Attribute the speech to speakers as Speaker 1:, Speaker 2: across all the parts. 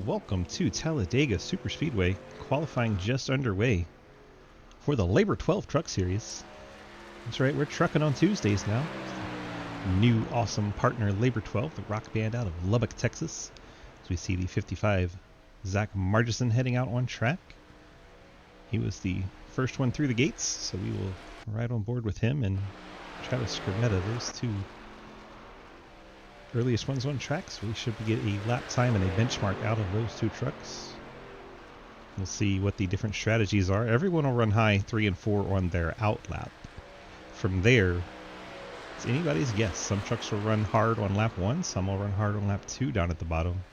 Speaker 1: Welcome to Talladega Superspeedway, qualifying just underway for the Labor 12 Truck Series. That's right, we're trucking on Tuesdays now. New awesome partner Labor 12, the rock band out of Lubbock, Texas. As we see the 55 Zach Margison heading out on track. He was the first one through the gates, so we will ride on board with him and Travis Skrmeta, those two earliest ones on track, so we should get a lap time and a benchmark out of those two trucks. We'll see what the different strategies are. Everyone will run high 3 and 4 on their out lap. From there, it's anybody's guess. Some trucks will run hard on lap 1, some will run hard on lap 2 down at the bottom.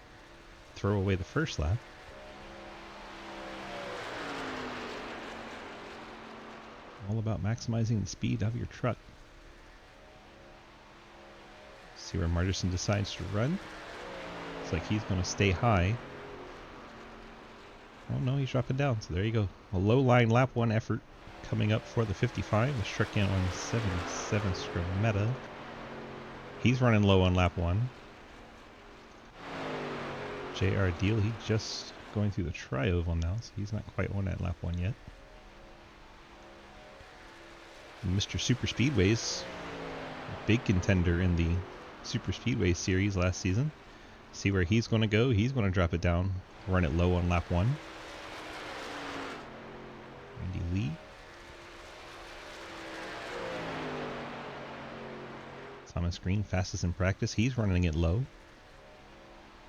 Speaker 1: Throw away the first lap. All about maximizing the speed of your truck. See where Margison decides to run. Looks like he's going to stay high. Oh no, he's dropping down. So there you go. A low line lap 1 effort coming up for the 55. The struck in on 77 Skrmeta. He's running low on lap 1. JR Deal, he's just going through the tri-oval now, so he's not quite on that lap 1 yet. And Mr. Super Speedways, a big contender in the Super Speedway series last season. See where he's going to go. He's going to drop it down, run it low on lap 1. Randy Lee. Thomas Green, fastest in practice. He's running it low.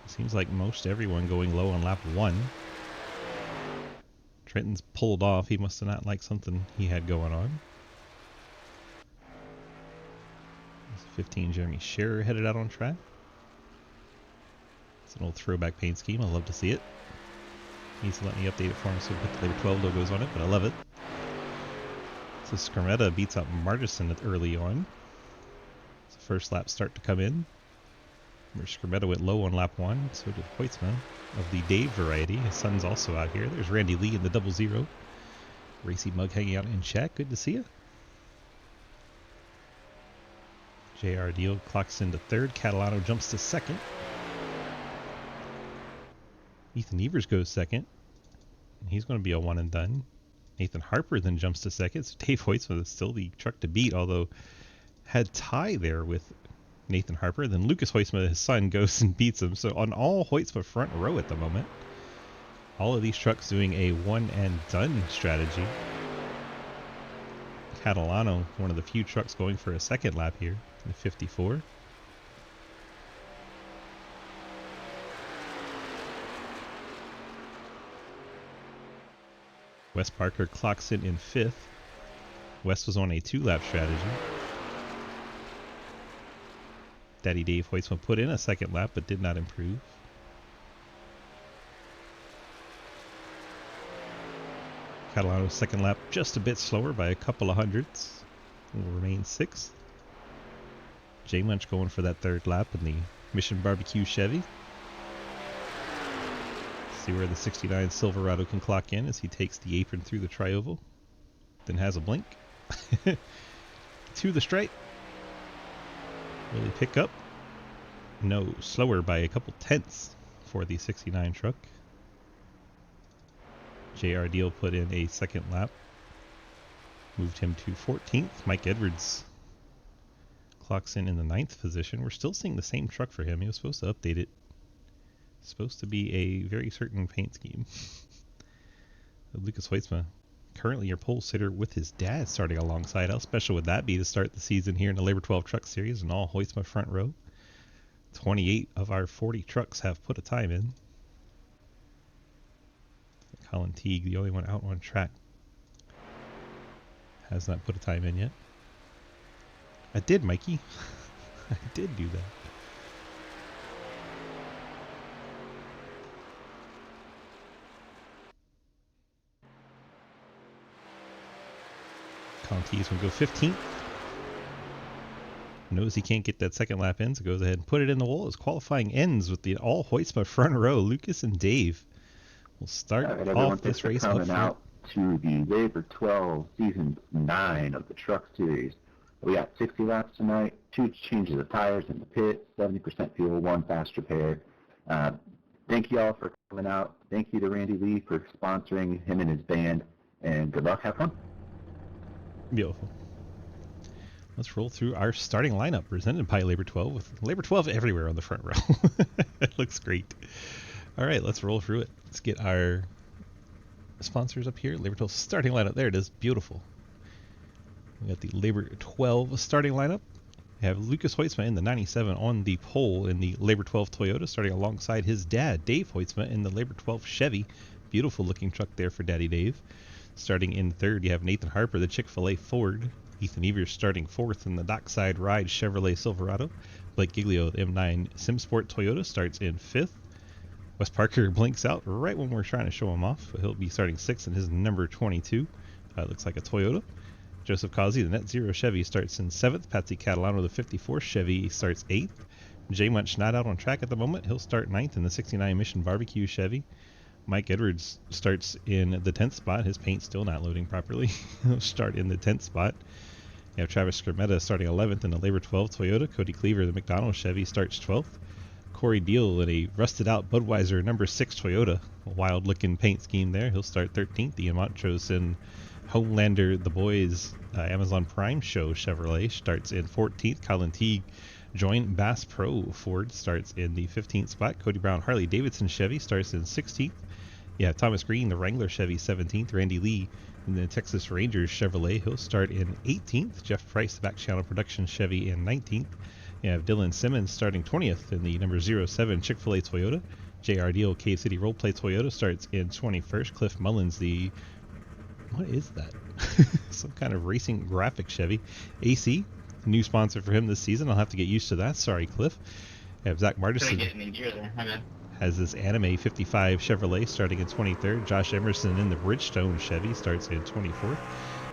Speaker 1: Seems like most everyone going low on lap 1. Trenton's pulled off. He must have not liked something he had going on. 15 Jeremy Scherer headed out on track. It's an old throwback paint scheme. I love to see it. Needs to let me update it for him so we put the Labor 12 logos on it, but I love it. So Skrmeta beats out Margison early on. It's the first lap start to come in. Where Skrmeta went low on lap 1, so did Hoytsma of the Dave variety. His son's also out here. There's Randy Lee in the 00. Racy Mug hanging out in chat. Good to see you. JR Deal clocks into 3rd. Catalano jumps to 2nd. Ethan Evers goes 2nd. And he's going to be a one and done. Nathan Harper then jumps to 2nd. So Dave Hoytsma is still the truck to beat, although had tie there with Nathan Harper. Then Lucas Hoytsma, his son, goes and beats him. So on all Hoytsma front row at the moment. All of these trucks doing a one and done strategy. Catalano, one of the few trucks going for a second lap here. The 54. Wes Parker clocks in 5th. Wes was on a 2-lap strategy. Daddy Dave Hoytsma put in a second lap but did not improve. Catalano's second lap just a bit slower by a couple of hundredths. Will remain 6th. Jay Munch going for that 3rd lap in the Mission Barbecue Chevy. See where the 69 Silverado can clock in as he takes the apron through the tri-oval. Then has a blink. To the straight. Will he pick up? No, slower by a couple tenths for the 69 truck. JR Deal put in a second lap. Moved him to 14th. Mike Edwards clocks in the 9th position. We're still seeing the same truck for him. He was supposed to update it. It's supposed to be a very certain paint scheme. Lucas Hoytsma, currently your pole sitter with his dad starting alongside. How special would that be to start the season here in the Labor 12 Truck Series and all Hoytsma front row? 28 of our 40 trucks have put a time in. Colin Teague, the only one out on track, has not put a time in yet. I did, Mikey. I did do that. Colin Teague's going to go 15th. Knows he can't get that second lap in, so goes ahead and put it in the wall as qualifying ends with the all Hoytsma front row. Lucas and Dave will start off this race up front.
Speaker 2: Out to the Labor 12 Season 9 of the Truck Series. We got 60 laps tonight, 2 changes of tires in the pit, 70% fuel, 1 fast repair. Thank you all for coming out. Thank you to Randy Lee for sponsoring him and his band. And good luck. Have fun.
Speaker 1: Beautiful. Let's roll through our starting lineup presented by Labor 12 with Labor 12 everywhere on the front row. It looks great. All right, let's roll through it. Let's get our sponsors up here. Labor 12 starting lineup. There it is. Beautiful. We got the Labor 12 starting lineup. We have Lucas Hoytsma in the 97 on the pole in the Labor 12 Toyota, starting alongside his dad, Dave Hoytsma, in the Labor 12 Chevy. Beautiful looking truck there for Daddy Dave. Starting in third, you have Nathan Harper, the Chick-fil-A Ford. Ethan Evers starting fourth in the Dockside Ride Chevrolet Silverado. Blake Giglio, the M9 SimSport Toyota, starts in fifth. Wes Parker blinks out right when we're trying to show him off. He'll be starting sixth in his number 22. Looks like a Toyota. Joseph Causey, the Net Zero Chevy, starts in 7th. Patsy Catalano, the 54 Chevy, starts 8th. Jay Munch not out on track at the moment. He'll start 9th in the 69 Mission Barbecue Chevy. Mike Edwards starts in the 10th spot. His paint's still not loading properly. He'll start in the 10th spot. You have Travis Skrmetta starting 11th in the Labor 12 Toyota. Cody Cleaver, the McDonald Chevy, starts 12th. Corey Deal in a rusted out Budweiser number 6 Toyota. A wild looking paint scheme there. He'll start 13th. Ian Montrose in Homelander The Boys Amazon Prime Show Chevrolet starts in 14th. Colin Teague Joint Bass Pro Ford starts in the 15th spot. Cody Brown Harley Davidson Chevy starts in 16th. Yeah, Thomas Green the Wrangler Chevy 17th. Randy Lee in the Texas Rangers Chevrolet, he'll start in 18th. Jeff Price the Back Channel Production Chevy in 19th. You have Dylan Simmons starting 20th in the number 07 Chick-fil-A Toyota. JR Deal Cave City Roleplay Toyota starts in 21st. Cliff Mullins the... what is that? Some kind of racing graphic Chevy. AC, new sponsor for him this season. I'll have to get used to that. Sorry, Cliff. We have Zach Martison has this Anime 55 Chevrolet starting in 23rd. Josh Emerson in the Bridgestone Chevy starts in 24th.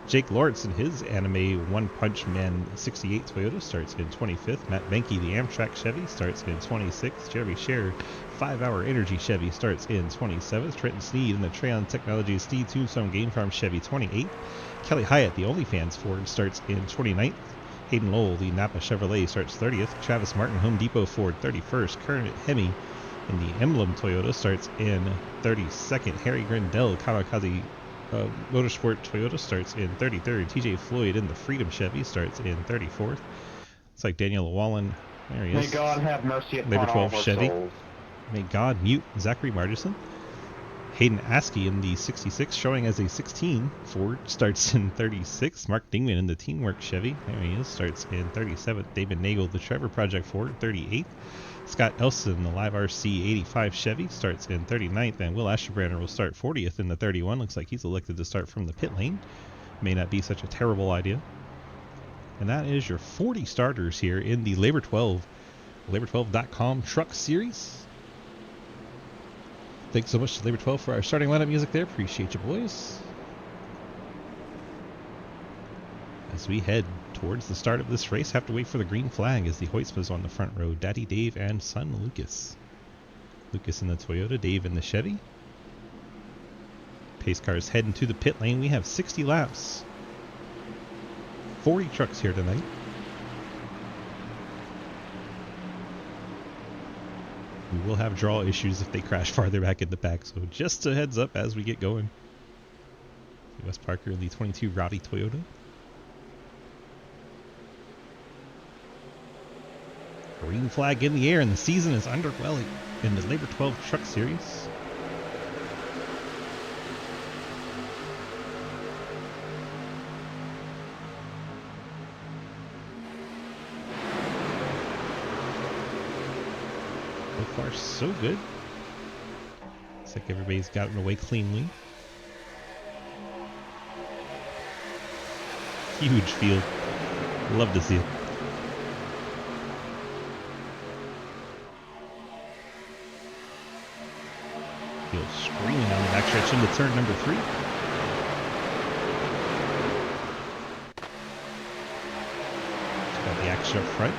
Speaker 1: Jake Lawrence in his Anime One Punch Man 68 Toyota starts in 25th. Matt Benke, the Amtrak Chevy, starts in 26th. Jeremy Scher, 5-Hour Energy Chevy, starts in 27th. Trenton Sneed in the Treon Technologies Steed Tombstone Game Farm Chevy, 28th. Kelly Hyatt, the OnlyFans Ford, starts in 29th. Hayden Lowell, the Napa Chevrolet, starts 30th. Travis Martin, Home Depot Ford, 31st. Kermit Hemi in the Emblem Toyota starts in 32nd. Harry Grindell, Kamikaze Motorsport Toyota, starts in 33rd. TJ Floyd in the Freedom Chevy starts in 34th. It's like Daniel Llewellyn. There he is.
Speaker 2: May God have mercy upon
Speaker 1: Labor 12
Speaker 2: all of our
Speaker 1: Chevy.
Speaker 2: souls.
Speaker 1: May God mute Zachary Martison. Hayden Askey in the 66, showing as a 16. Ford starts in 36. Mark Dingman in the Teamwork Chevy. There he is. Starts in 37th. David Nagel, the Trevor Project Ford, 38th. Scott Elson, the Live RC 85 Chevy, starts in 39th. And Will Asherbrander will start 40th in the 31. Looks like he's elected to start from the pit lane. May not be such a terrible idea. And that is your 40 starters here in the Labor 12, Labor12.com Truck Series. Thanks so much to Labor 12 for our starting lineup music there. Appreciate you, boys. As we head towards the start of this race, have to wait for the green flag as the Hoytsmas on the front row. Daddy Dave and son Lucas. Lucas in the Toyota, Dave in the Chevy. Pace cars heading to the pit lane. We have 60 laps. 40 trucks here tonight. We will have draw issues if they crash farther back in the pack, so just a heads up as we get going. Wes Parker in the 22 Rowdy Toyota. Green flag in the air, and the season is underway in the Labor 12 Truck Series. So far, so good. Looks like everybody's gotten away cleanly. Huge field. Love to see it. Field screaming on the backstretch into turn number 3. Just got the action up front.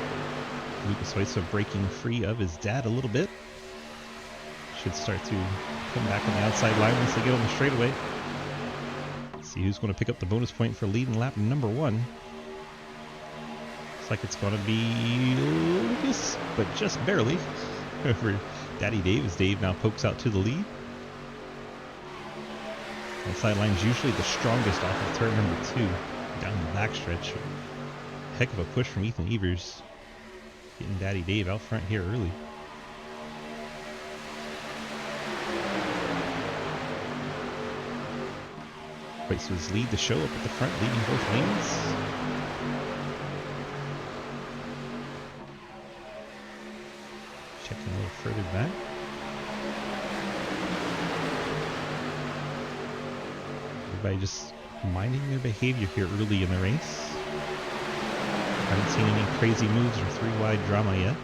Speaker 1: Lucas Hoytsma breaking free of his dad a little bit. Should start to come back on the outside line once they get on the straightaway. See who's going to pick up the bonus point for leading lap number 1. Looks like it's going to be Lucas, but just barely. Over Daddy Dave as Dave now pokes out to the lead. Outside line's usually the strongest off of turn number 2. Down the backstretch. Heck of a push from Ethan Evers. Getting Daddy Dave out front here early. Wait, so his lead to show up at the front, leading both lanes. Checking a little further back. Everybody just minding their behavior here early in the race. Haven't seen any crazy moves or 3-wide drama yet.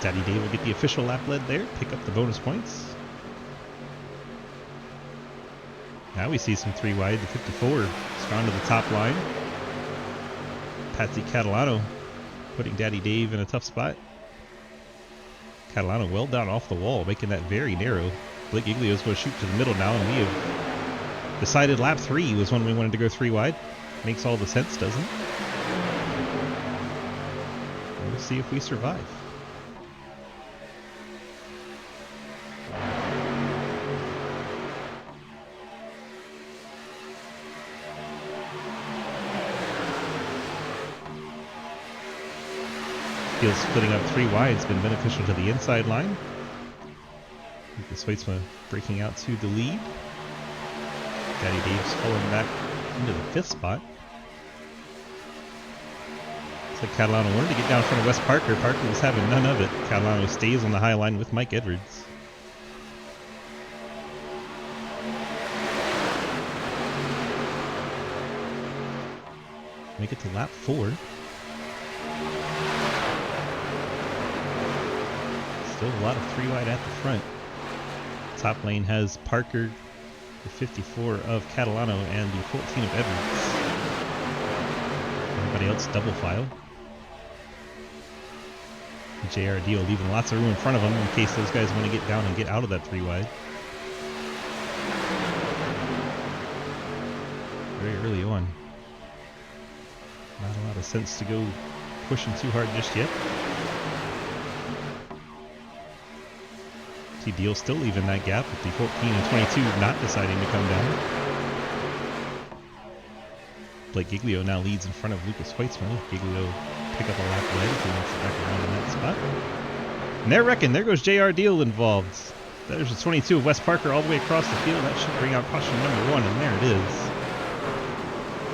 Speaker 1: Daddy Dave will get the official lap lead there, pick up the bonus points. Now we see some 3-wide, the 54 strong to the top line. Patsy Catalano putting Daddy Dave in a tough spot. Catalano well down off the wall, making that very narrow. Blake Giglio's going to shoot to the middle now, and we have decided lap 3 was when we wanted to go 3-wide. Makes all the sense, doesn't it? We'll see if we survive. Feels splitting up 3-wide's been beneficial to the inside line. Lucas Weitzma breaking out to the lead. Daddy Dave's falling back into the 5th spot. Looks like Catalano wanted to get down in front of Wes Parker. Parker was having none of it. Catalano stays on the high line with Mike Edwards. Make it to lap 4. Still a lot of 3-wide at the front. Top lane has Parker, the 54 of Catalano, and the 14 of Edwards. Everybody else double file. JRD leaving lots of room in front of them in case those guys want to get down and get out of that 3-wide. Very early on. Not a lot of sense to go pushing too hard just yet. See Deal still leaving that gap with the 14 and 22 not deciding to come down. Blake Giglio now leads in front of Lucas Weitzman. Giglio pick up a lap lead if he wants to back around in that spot. And they're wrecking. There goes JR Deal involved. There's the 22 of Wes Parker all the way across the field. That should bring out caution number 1, and there it is.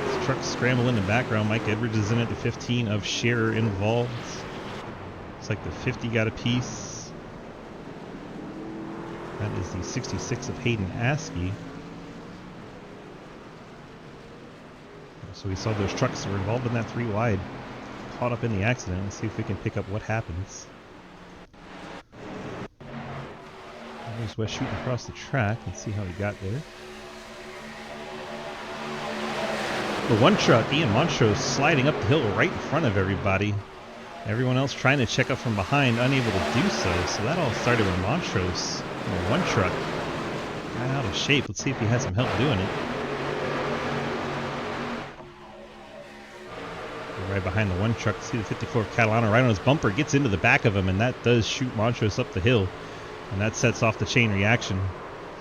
Speaker 1: This truck scramble in the background. Mike Edwards is in it. The 15 of Scherer involved. Looks like the 50 got a piece. That is the 66 of Hayden Askey. So we saw those trucks that were involved in that 3-wide caught up in the accident. Let's see if we can pick up what happens. There's Wes shooting across the track. Let's see how he got there. The one truck, Ian Montrose, sliding up the hill right in front of everybody. Everyone else trying to check up from behind, unable to do so. So that all started with Montrose. One truck got out of shape. Let's see if he has some help doing it. Right behind the one truck, see the 54 Catalano right on his bumper, gets into the back of him, and that does shoot Montrose up the hill, and that sets off the chain reaction.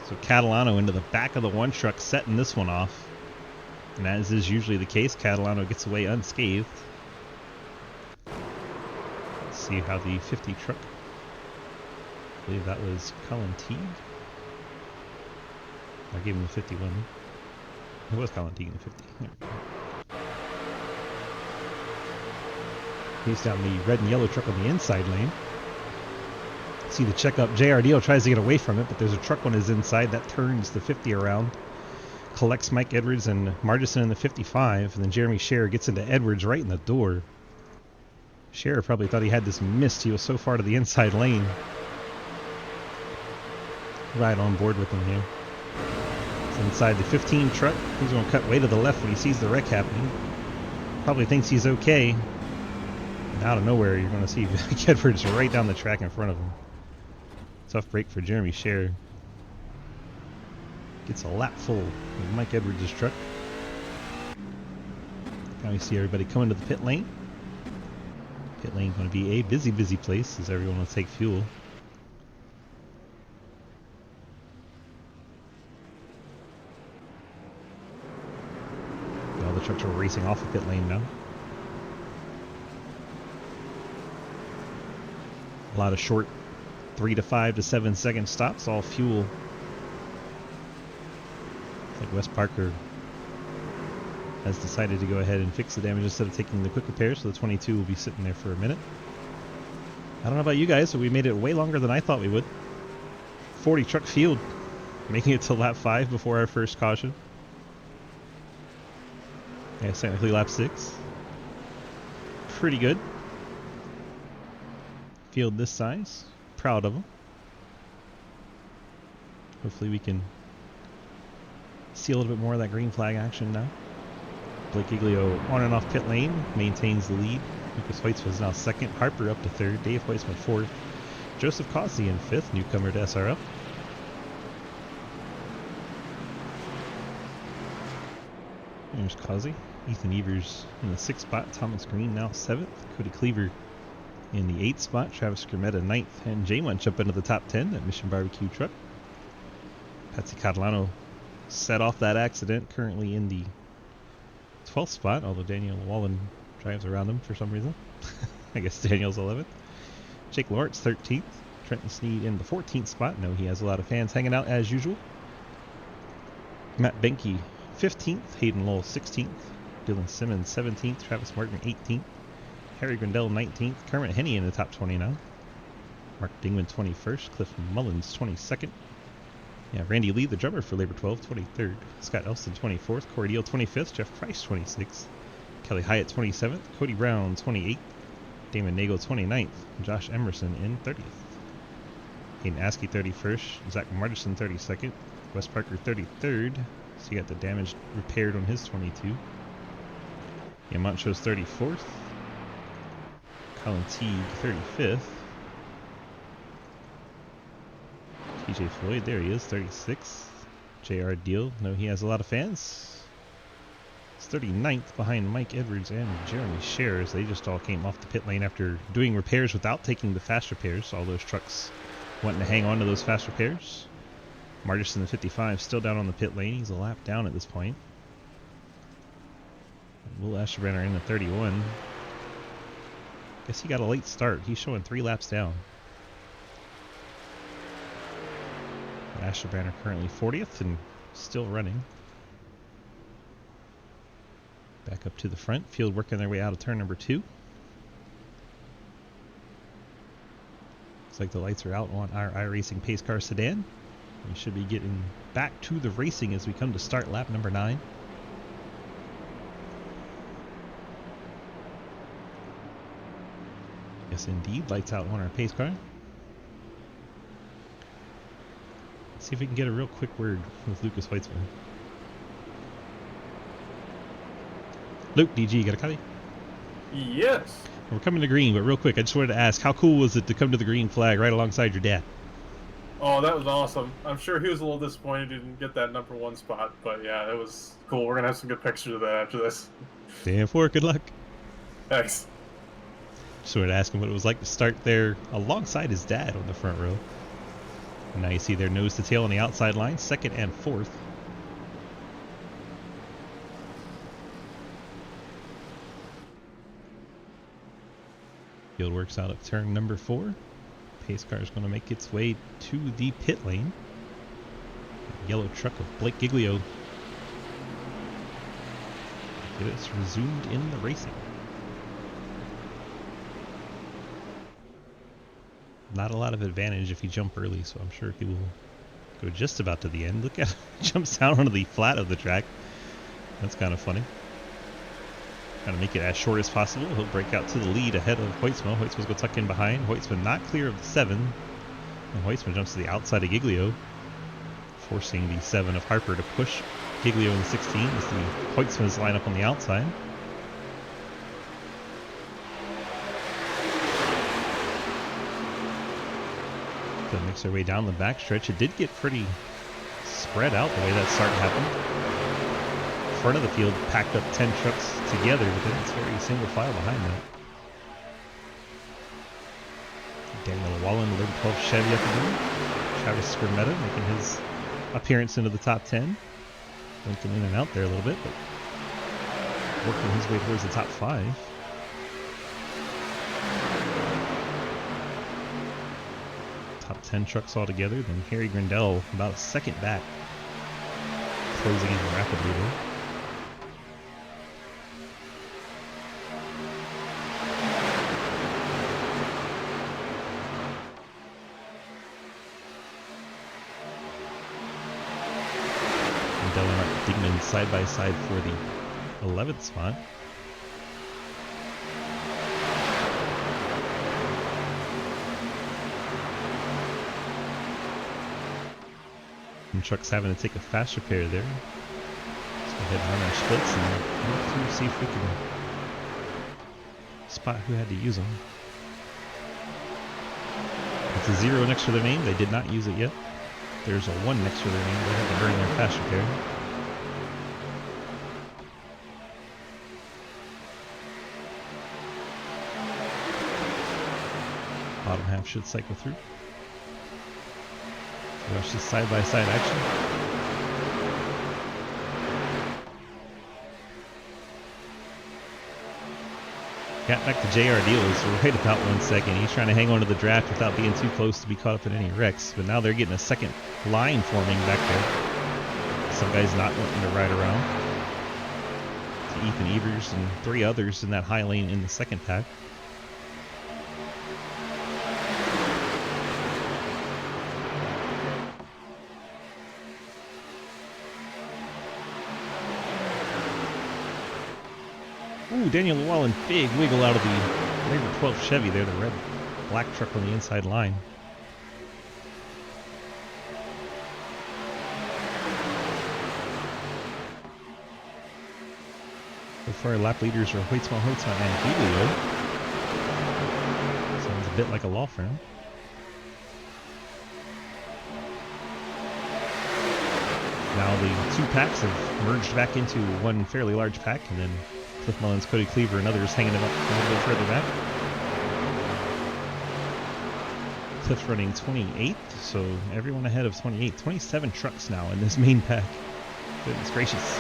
Speaker 1: So Catalano into the back of the one truck, setting this one off, and as is usually the case, Catalano gets away unscathed. Let's see how the 50 truck, I believe that was Colin Teague. I gave him the 51. It was Colin Teague in the 50. There we go. He's down the red and yellow truck on the inside lane. See the checkup. JRDO tries to get away from it, but there's a truck on his inside that turns the 50 around. Collects Mike Edwards and Margison in the 55, and then Jeremy Scherer gets into Edwards right in the door. Scherer probably thought he had this missed. He was so far to the inside lane. Right on board with him here. It's inside the 15 truck. He's going to cut way to the left when he sees the wreck happening. Probably thinks he's okay. And out of nowhere, you're going to see Mike Edwards right down the track in front of him. Tough break for Jeremy Scherer. Gets a lap full of Mike Edwards' truck. Now we see everybody coming to the pit lane. Pit lane going to be a busy, busy place as everyone will take fuel. All the trucks are racing off the pit lane now. A lot of short 3 to 5 to 7 second stops, all fuel. It's like Wes Parker has decided to go ahead and fix the damage instead of taking the quick repairs, so the 22 will be sitting there for a minute. I don't know about you guys, but we made it way longer than I thought we would. 40 truck field, making it to lap 5 before our first caution. Yeah, technically lap 6. Pretty good. Field this size. Proud of them. Hopefully we can see a little bit more of that green flag action now. Blake Giglio on and off pit lane, maintains the lead. Lucas Hoytsman is now second. Harper up to third. Dave Hoytsman fourth. Joseph Cossey in fifth, newcomer to SRL. There's Cossey. Ethan Evers in the 6th spot. Thomas Green now 7th. Cody Cleaver in the 8th spot. Travis Scrimmetta 9th. And Jay Munch up into the top 10 at Mission Barbecue Truck. Patsy Catalano set off that accident, currently in the 12th spot, although Daniel Wallen drives around him for some reason. I guess Daniel's 11th. Jake Lawrence 13th. Trenton Sneed in the 14th spot. No, he has a lot of fans hanging out as usual. Matt Benke 15th. Hayden Lowell 16th. Dylan Simmons 17th. Travis Martin 18th. Harry Grindell 19th. Kermit Henney in the top 20 now. Mark Dingman 21st. Cliff Mullins 22nd. Yeah, Randy Lee, the drummer for Labor 12, 23rd. Scott Elston 24th. Corey Deal 25th. Jeff Price 26th. Kelly Hyatt 27th. Cody Brown 28th. Damon Nagel 29th. Josh Emerson in 30th. Hayden Askey 31st. Zach Martison 32nd. Wes Parker 33rd. So you got the damage repaired on his 22. Yamont shows 34th. Colin Teague 35th. TJ Floyd, there he is, 36th. JR Deal, no, he has a lot of fans. It's 39th behind Mike Edwards and Jeremy Shares. They just all came off the pit lane after doing repairs without taking the fast repairs. All those trucks wanting to hang on to those fast repairs. Martis in the 55 still down on the pit lane. He's a lap down at this point. Will Asherbrenner in the 31. Guess he got a late start. He's showing 3 laps down. Asherbrenner currently 40th and still running. Back up to the front. Field working their way out of turn number 2. Looks like the lights are out on our iRacing Pace Car Sedan. We should be getting back to the racing as we come to start lap number 9. Yes, indeed. Lights out on our pace car. Let's see if we can get a real quick word with Lucas Hoytsman. Luke, DG, got a copy?
Speaker 3: Yes.
Speaker 1: We're coming to green, but real quick, I just wanted to ask, how cool was it to come to the green flag right alongside your dad?
Speaker 3: Oh, that was awesome. I'm sure he was a little disappointed he didn't get that number 1 spot, but yeah, it was cool. We're going to have some good pictures of that after this.
Speaker 1: Damn for it, good luck.
Speaker 3: Thanks.
Speaker 1: Just wanted to ask him what it was like to start there alongside his dad on the front row. And now you see their nose to tail on the outside line, 2nd and 4th. Field works out of turn number 4. Pace car is going to make its way to the pit lane. The yellow truck of Blake Giglio. It is resumed in the racing. Not a lot of advantage if you jump early, so I'm sure he will go just about to the end. Look at him, jumps down onto the flat of the track. That's kind of funny. Trying to make it as short as possible. He'll break out to the lead ahead of Hoytsman. Hoytsman's going to tuck in behind. Hoytsman not clear of the 7. And Hoytsman jumps to the outside of Giglio, forcing the 7 of Harper to push Giglio in the 16 as the Hoytsman's line up on the outside. So makes their way down the backstretch. It did get pretty spread out the way that start happened. front of the field packed up 10 trucks together, but then it's very single file behind that. Daniel Wallen, 11-12 Chevy up again. Travis Skermetta making his appearance into the top 10. Linking in and out there a little bit, but working his way towards the top 5. Top 10 trucks altogether. Then Harry Grindell about a second back, closing in rapidly there. Digman side by side for the 11th spot. And trucks having to take a fast repair there. Let's go ahead and run our splits and look through, see if we can spot who had to use them. It's a 0 next to their name. They did not use it yet. There's a 1 next to their name. They had to burn their fast repair. Bottom half should cycle through. Watch this side-by-side action. Got back to JR Dealers right about 1 second. He's trying to hang on to the draft without being too close to be caught up in any wrecks. But now they're getting a second line forming back there. Some guys not wanting to ride around. To Ethan Evers and 3 others in that high lane in the second pack. Ooh, Daniel Llewellyn, big wiggle out of the Labor 12 Chevy there, the red black truck on the inside line. So far, lap leaders are Hoytsma and Giglio. Sounds a bit like a law firm. Now the 2 packs have merged back into one fairly large pack, and then Cliff Mullins, Cody Cleaver, and others hanging them up a little bit further back. Cliff's running 28th, so everyone ahead of 28. 27 trucks now in this main pack. Goodness gracious.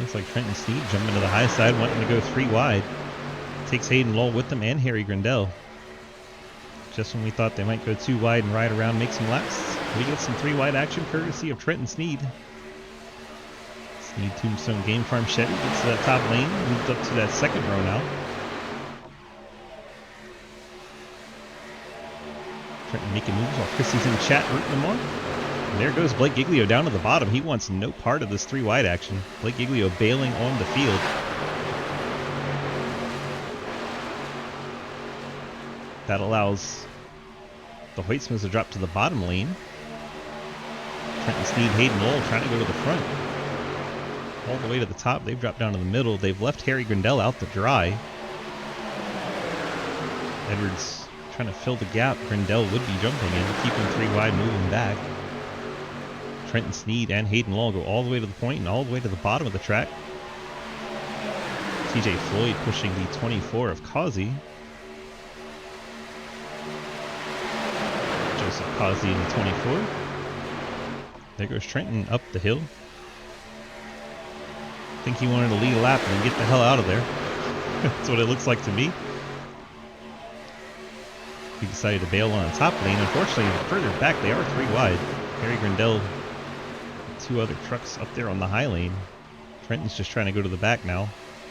Speaker 1: Looks like Trenton Sneed jumping to the high side, wanting to go 3 wide. Takes Hayden Lowell with them and Harry Grindell. Just when we thought they might go 2 wide and ride around, make some laps, we get some 3 wide action courtesy of Trenton Sneed. Sneed Tombstone Game Farm Chevy gets to that top lane, moved up to that second row now. Trenton making moves while Chrissy's in chat rooting them on. And there goes Blake Giglio down to the bottom. He wants no part of this 3 wide action. Blake Giglio bailing on the field. That allows the Hoytsmans to drop to the bottom lane. Trenton Sneed, Hayden Lowell trying to go to the front. All the way to the top. They've dropped down to the middle. They've left Harry Grindell out to dry. Edwards trying to fill the gap. Grindell would be jumping in, keeping 3 wide, moving back. Trenton Sneed and Hayden Lowell go all the way to the point and all the way to the bottom of the track. TJ Floyd pushing the 24 of Causey. Joseph Causey in the 24. There goes Trenton up the hill. I think he wanted to lead a lap and then get the hell out of there. That's what it looks like to me. He decided to bail on the top lane. Unfortunately, further back, they are 3 wide. Harry Grindell, 2 other trucks up there on the high lane. Trenton's just trying to go to the back now,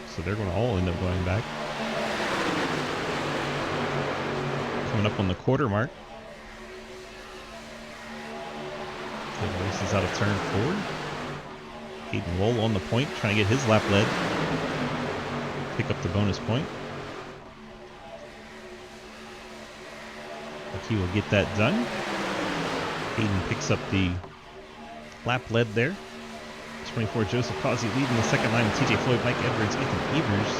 Speaker 1: so they're going to all end up going back. Coming up on the quarter mark. The race is out of turn 4. Hayden Lowell on the point, trying to get his lap led. Pick up the bonus point. Like he will get that done. Hayden picks up the lap lead there. 24 Joseph Causey leading the second line with TJ Floyd, Mike Edwards, Ethan Evers.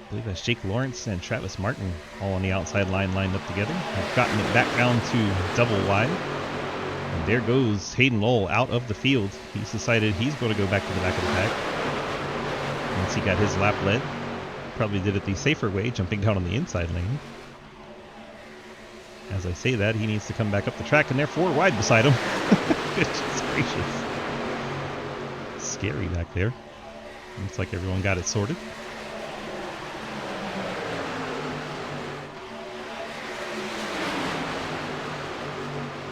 Speaker 1: I believe that's Jake Lawrence and Travis Martin all on the outside line lined up together. Have gotten it back down to double wide. And there goes Hayden Lowell out of the field. He's decided he's going to go back to the back of the pack. Once he got his lap led, probably did it the safer way, jumping down on the inside lane. As I say that, he needs to come back up the track, and they're 4 wide beside him. Goodness gracious. Scary back there. Looks like everyone got it sorted.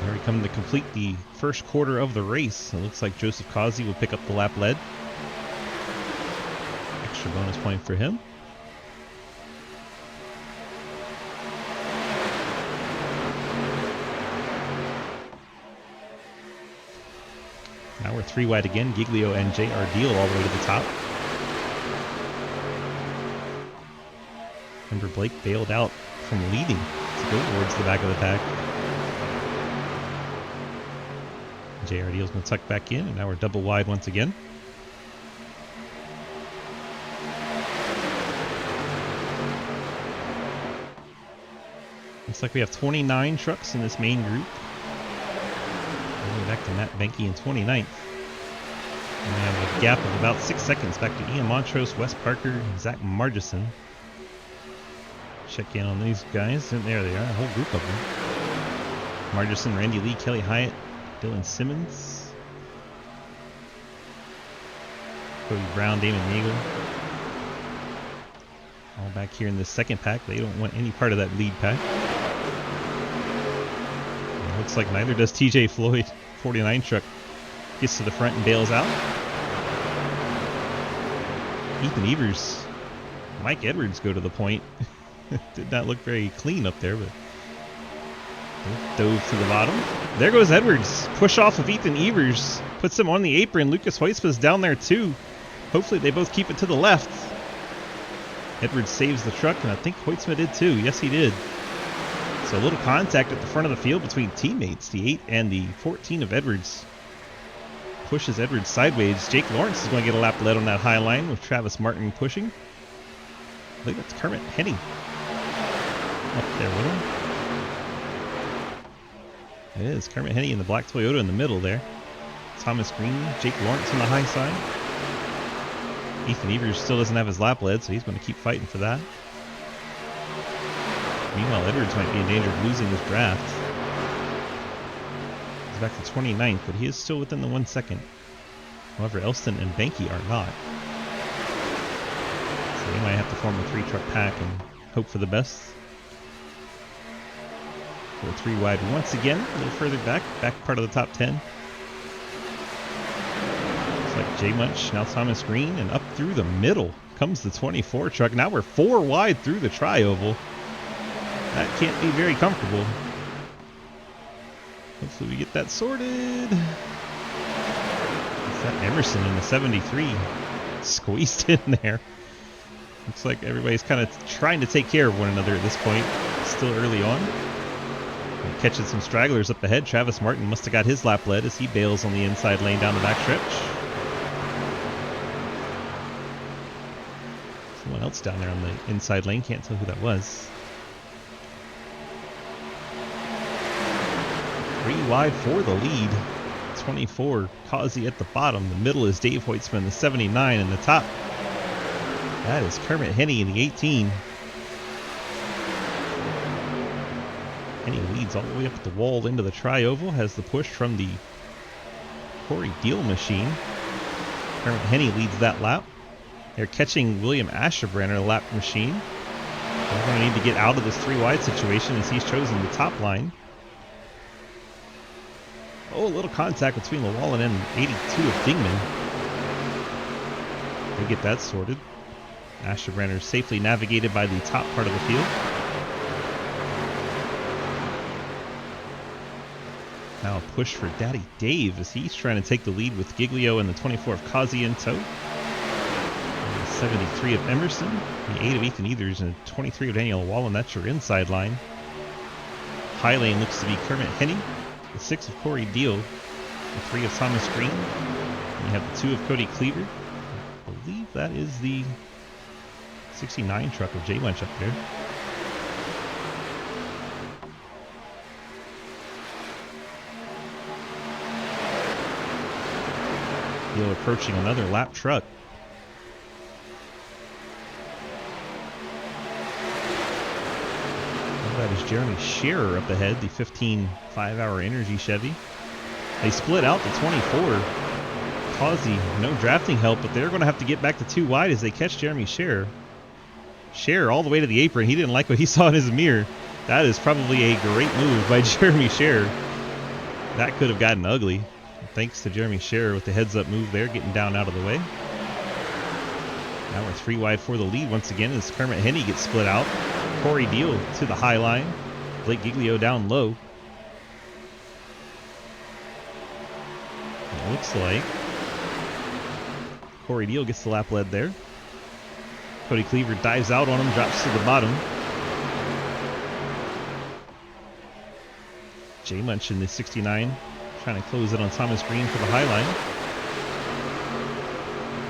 Speaker 1: Here we come to complete the first quarter of the race. It looks like Joseph Causey will pick up the lap lead. Extra bonus point for him. Now we're 3 wide again. Giglio and J.R. Deal all the way to the top. Remember, Blake bailed out from leading to go towards the back of the pack. J.R. Deal's going to tuck back in, and now we're double wide once again. Looks like we have 29 trucks in this main group. Going back to Matt Benke in 29th. And we have a gap of about 6 seconds back to Ian Montrose, Wes Parker, and Zach Margison. Check in on these guys. And there they are, a whole group of them. Margison, Randy Lee, Kelly Hyatt, Dylan Simmons, Cody Brown, Damon Nagel. All back here in the second pack. They don't want any part of that lead pack. And it looks like neither does TJ Floyd. 49 truck gets to the front and bails out. Ethan Evers, Mike Edwards go to the point. Did not look very clean up there, but dove to the bottom. There goes Edwards. Push off of Ethan Evers. Puts him on the apron. Lucas Hoispa's down there too. Hopefully they both keep it to the left. Edwards saves the truck, and I think Hoytsma did too. Yes, he did. So a little contact at the front of the field between teammates. The 8 and the 14 of Edwards. Pushes Edwards sideways. Jake Lawrence is going to get a lap lead on that high line with Travis Martin pushing. I think that's Kermit Henny up there with him. It is Kermit Henny in the black Toyota in the middle there. Thomas Green, Jake Lawrence on the high side. Ethan Evers still doesn't have his lap lead, so he's going to keep fighting for that. Meanwhile, Edwards might be in danger of losing this draft. He's back to 29th, but he is still within the 1 second. However, Elston and Benke are not. So they might have to form a 3-truck pack and hope for the best. We're 3 wide once again, a little further back part of the top 10. Looks like Jay Munch, now Thomas Green, and up through the middle comes the 24 truck. Now we're 4 wide through the tri-oval. That can't be very comfortable. Hopefully we get that sorted. Is that Emerson in the 73? Squeezed in there. Looks like everybody's kind of trying to take care of one another at this point. Still early on. And catching some stragglers up ahead. Travis Martin must have got his lap lead as he bails on the inside lane down the backstretch. Someone else down there on the inside lane. Can't tell who that was. 3 wide for the lead. 24, Causey at the bottom. The middle is Dave Hoytsman, the 79, and the top. That is Kermit Henny in the 18. Henny leads all the way up the wall into the tri-oval. Has the push from the Corey Deal machine. Kermit Henny leads that lap. They're catching William Asherbrenner lap machine. They're going to need to get out of this 3 wide situation as he's chosen the top line. Oh, a little contact between Llewellyn and 82 of Dingman. They get that sorted. Asherbrenner safely navigated by the top part of the field. Now a push for Daddy Dave as he's trying to take the lead with Giglio and the 24 of Causey in tow. And the 73 of Emerson, the 8 of Ethan Evers, and the 23 of Daniel Llewellyn. That's your inside line. High lane looks to be Kermit Henny. The 6 of Corey Deal, the 3 of Thomas Green, and you have the 2 of Cody Cleaver. I believe that is the 69 truck with J Munch up there. Deal approaching another lap truck. That is Jeremy Scherer up ahead, the 15 5-hour energy Chevy. They split out to 24. Causey, no drafting help, but they're going to have to get back to 2 wide as they catch Jeremy Scherer. Scherer all the way to the apron. He didn't like what he saw in his mirror. That is probably a great move by Jeremy Scherer. That could have gotten ugly. Thanks to Jeremy Scherer with the heads-up move there, getting down out of the way. Now we're 3 wide for the lead once again as Kermit Henney gets split out. Corey Deal to the high line. Blake Giglio down low. It looks like Corey Deal gets the lap lead there. Cody Cleaver dives out on him, drops to the bottom. J Munch in the 69 trying to close it on Thomas Green for the high line.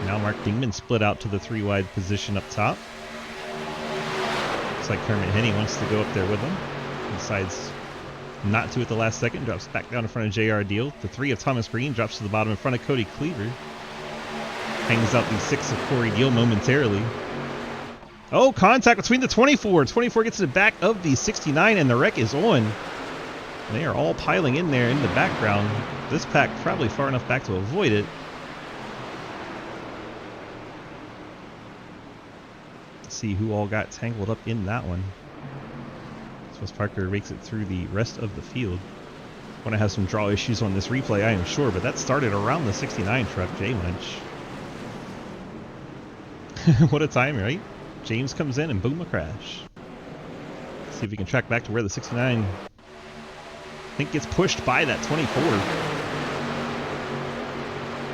Speaker 1: Now Mark Dingman split out to the 3 wide position up top. Looks like Kermit Henney wants to go up there with him. He decides not to at the last second. Drops back down in front of JR Deal. The 3 of Thomas Green drops to the bottom in front of Cody Cleaver. Hangs out the 6 of Corey Deal momentarily. Oh, contact between the 24. 24 gets to the back of the 69 and the wreck is on. They are all piling in there in the background. This pack probably far enough back to avoid it. Let's see who all got tangled up in that one. Swiss Parker makes it through the rest of the field. Want to have some draw issues on this replay, I am sure, but that started around the 69 truck, J Munch. What a time, right? James comes in and boom, a crash. Let's see if we can track back to where the 69 I think gets pushed by that 24.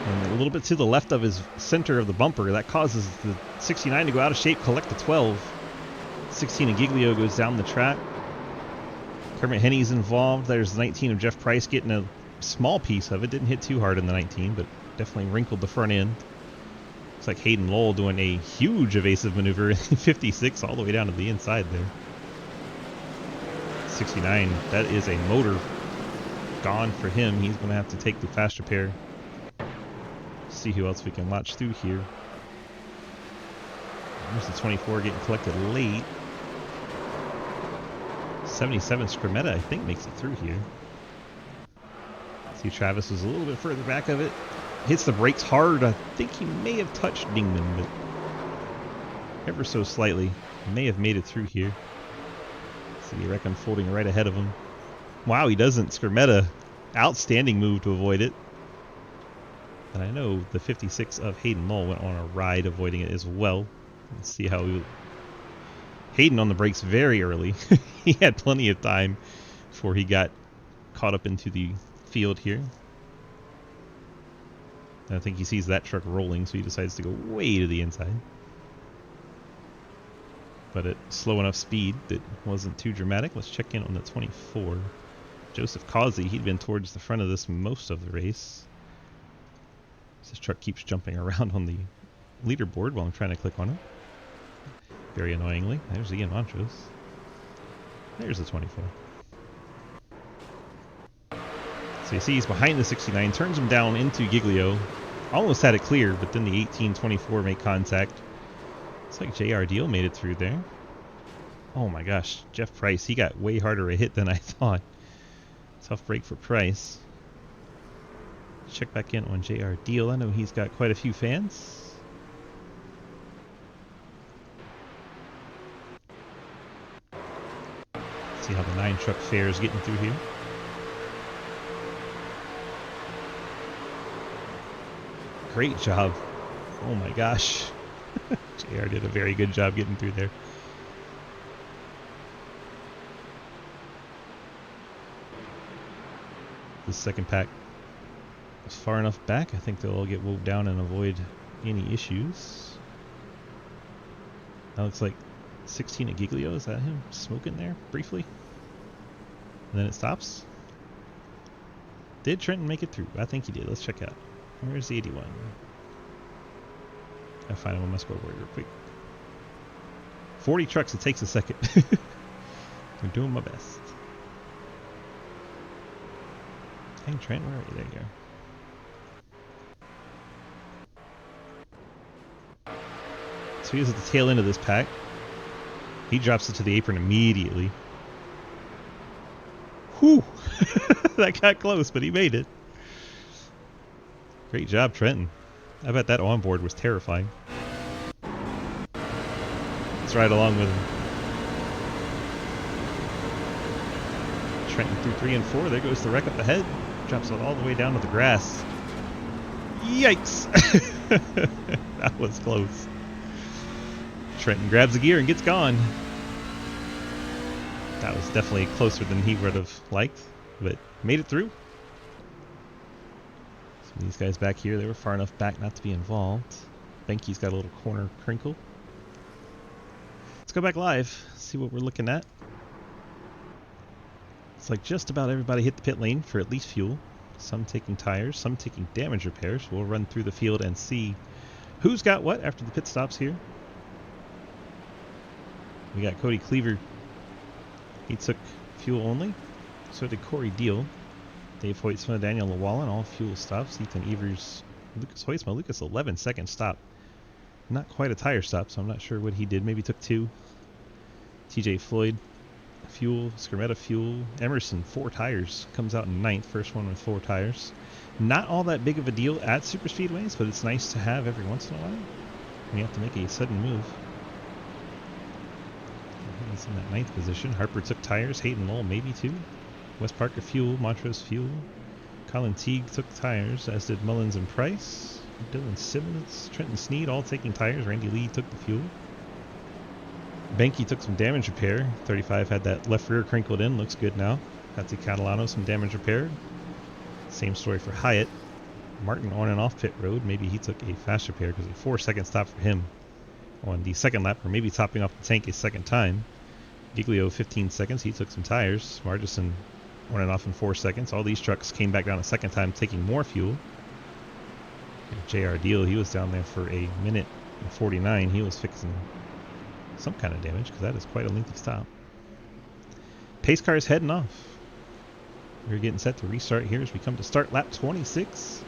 Speaker 1: And a little bit to the left of his center of the bumper. That causes the 69 to go out of shape, collect the 12. 16 of Giglio goes down the track. Kermit Henney's involved. There's 19 of Jeff Price getting a small piece of it. Didn't hit too hard in the 19, but definitely wrinkled the front end. Looks like Hayden Lowell doing a huge evasive maneuver in 56 all the way down to the inside there. 69, that is a motor gone for him. He's going to have to take the fast repair. See who else we can watch through here. There's the 24 getting collected late. 77 Scrimetta, I think, makes it through here. See, Travis was a little bit further back of it. Hits the brakes hard. I think he may have touched Dingman, but ever so slightly. May have made it through here. See the wreck unfolding right ahead of him. Wow, he doesn't. Scrimetta, outstanding move to avoid it. And I know the 56 of Hayden Lowell went on a ride avoiding it as well. Let's see how Hayden on the brakes very early. He had plenty of time before he got caught up into the field here. And I think he sees that truck rolling, so he decides to go way to the inside. But at slow enough speed that wasn't too dramatic. Let's check in on the 24. Joseph Causey, he'd been towards the front of this most of the race. This truck keeps jumping around on the leaderboard while I'm trying to click on it. Very annoyingly. There's Ian Montrose. There's the 24. So you see he's behind the 69, turns him down into Giglio. Almost had it clear, but then the 18-24 made contact. Looks like JR Deal made it through there. Oh my gosh, Jeff Price, he got way harder a hit than I thought. Tough break for Price. Check back in on JR Deal. I know he's got quite a few fans. See how the 9 truck fares getting through here. Great job. Oh my gosh. JR did a very good job getting through there. The second pack is far enough back. I think they'll all get wove down and avoid any issues. That looks like 16 at Giglio. Is that him smoking there briefly? And then it stops. Did Trenton make it through? I think he did. Let's check out. Where's the 81? I'll find him on my scoreboard real quick. 40 trucks, it takes a second. I'm doing my best. Hey, Trent, where are you? There you go. So he is at the tail end of this pack. He drops it to the apron immediately. Whew! That got close, but he made it. Great job, Trenton. I bet that onboard was terrifying. Let's ride along with him. Trenton through 3 and 4. There goes the wreck up ahead. Drops it all the way down to the grass. Yikes! That was close. Trenton grabs the gear and gets gone. That was definitely closer than he would have liked, but made it through. So these guys back here, they were far enough back not to be involved. Benke's got a little corner crinkle. Let's go back live, see what we're looking at. It's like just about everybody hit the pit lane for at least fuel. Some taking tires, some taking damage repairs. We'll run through the field and see who's got what after the pit stops here. We got Cody Cleaver. He took fuel only. So did Corey Deal. Dave Hoytsma, Daniel Llewellyn, all fuel stops. Ethan Evers, Lucas Hoytsma. Lucas, 11-second stop. Not quite a tire stop, so I'm not sure what he did. Maybe took 2. TJ Floyd, fuel. Skermetta, fuel. Emerson, 4 tires. Comes out in 9th. First one with 4 tires. Not all that big of a deal at super speedways, but it's nice to have every once in a while when you have to make a sudden move. He's in that 9th position. Harper took tires. Hayden Lowell maybe 2. West Parker fuel. Montrose fuel. Colin Teague took tires, as did Mullins and Price. Dylan Simmons, Trenton Sneed all taking tires. Randy Lee took the fuel. Benke took some damage repair. 35 had that left rear crinkled in. Looks good now. Patsy Catalano some damage repaired. Same story for Hyatt. Martin on and off pit road. Maybe he took a fast repair because a 4-second stop for him on the second lap, or maybe topping off the tank a second time. Giglio 15 seconds. He took some tires. Margison on and off in 4 seconds. All these trucks came back down a second time, taking more fuel. And JR Deal, he was down there for a minute and 49. He was fixing some kind of damage because that is quite a lengthy stop. Pace car is heading off. We're getting set to restart here as we come to start lap 26.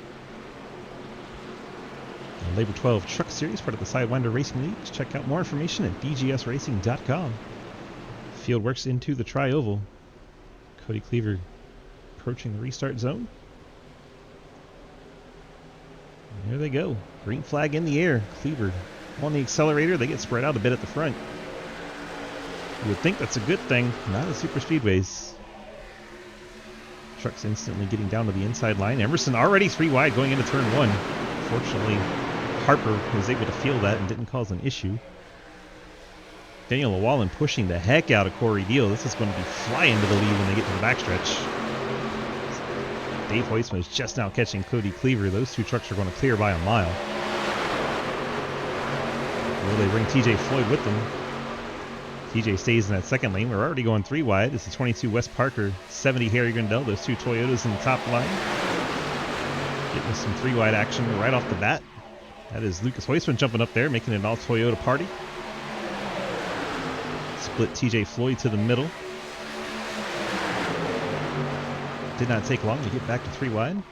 Speaker 1: And Labor 12 Truck Series, part of the Sidewinder Racing League. Check out more information at bgsracing.com. Field works into the tri-oval. Cody Cleaver approaching the restart zone. And there they go. Green flag in the air. Cleaver on the accelerator. They get spread out a bit at the front. You would think that's a good thing. Not at super speedways. Trucks instantly getting down to the inside line. Emerson already 3 wide going into turn 1. Fortunately, Harper was able to feel that and didn't cause an issue. Daniel Llewellyn pushing the heck out of Corey Deal. This is going to be flying to the lead when they get to the backstretch. Dave Hoytsma is just now catching Cody Cleaver. Those 2 trucks are going to clear by a mile. Will they bring TJ Floyd with them? TJ stays in that second lane. We're already going 3 wide. This is 22 West Parker, 70 Harry Grindell. Those 2 Toyotas in the top line. Getting some 3 wide action right off the bat. That is Lucas Hoytsman jumping up there, making it an all Toyota party. Split TJ Floyd to the middle. Did not take long to get back to 3 wide. Looks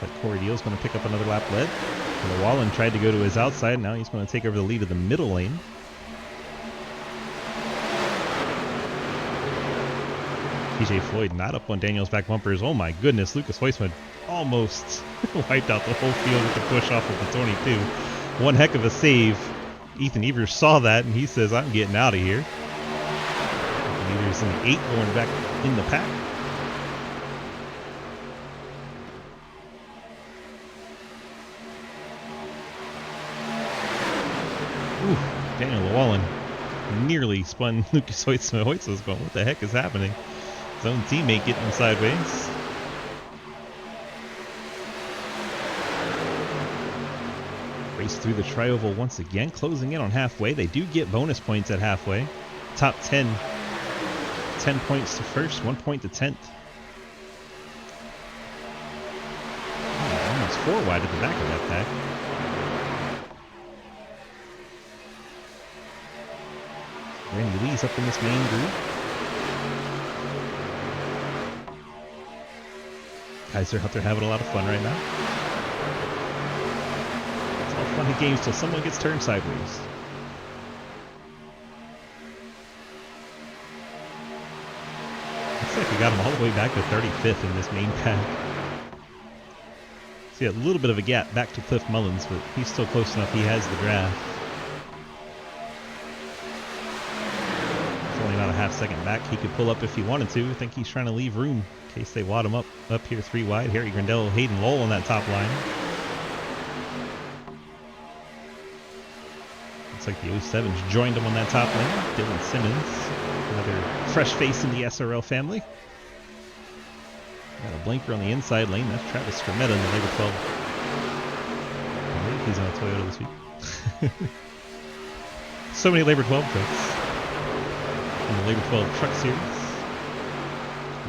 Speaker 1: like Corey Deal's going to pick up another lap lead. Llewellyn tried to go to his outside. Now he's going to take over the lead of the middle lane. TJ Floyd not up on Daniel's back bumpers. Oh my goodness, Lucas Hoytsman almost wiped out the whole field with the push off of the 22. One heck of a save. Ethan Evers saw that and he says, I'm getting out of here. Ethan Evers in the 8 going back in the pack. Ooh, Daniel Llewellyn nearly spun Lucas Hoytsma. Hoytsma's going, what the heck is happening? His own teammate getting him sideways. Race through the tri-oval once again, closing in on halfway. They do get bonus points at halfway. Top 10. 10 points to first, 1 point to 10th. Oh, almost 4 wide at the back of that pack. Randy Lee's up in this main group. Guys are out there having a lot of fun right now. It's all fun and games till someone gets turned sideways. Looks like we got him all the way back to 35th in this main pack. See a little bit of a gap back to Cliff Mullins, but he's still close enough. He has the draft. It's only about a half second back. He could pull up if he wanted to. I think he's trying to leave room in case they wad him up here 3 wide. Harry Grindell, Hayden Lowell on that top line. Looks like the 07s joined him on that top lane. Dylan Simmons, another fresh face in the SRL family. Got a blinker on the inside lane. That's Travis Skrmetta in the Labor 12. I think he's on a Toyota this week. So many Labor 12 trucks in the Labor 12 Truck Series.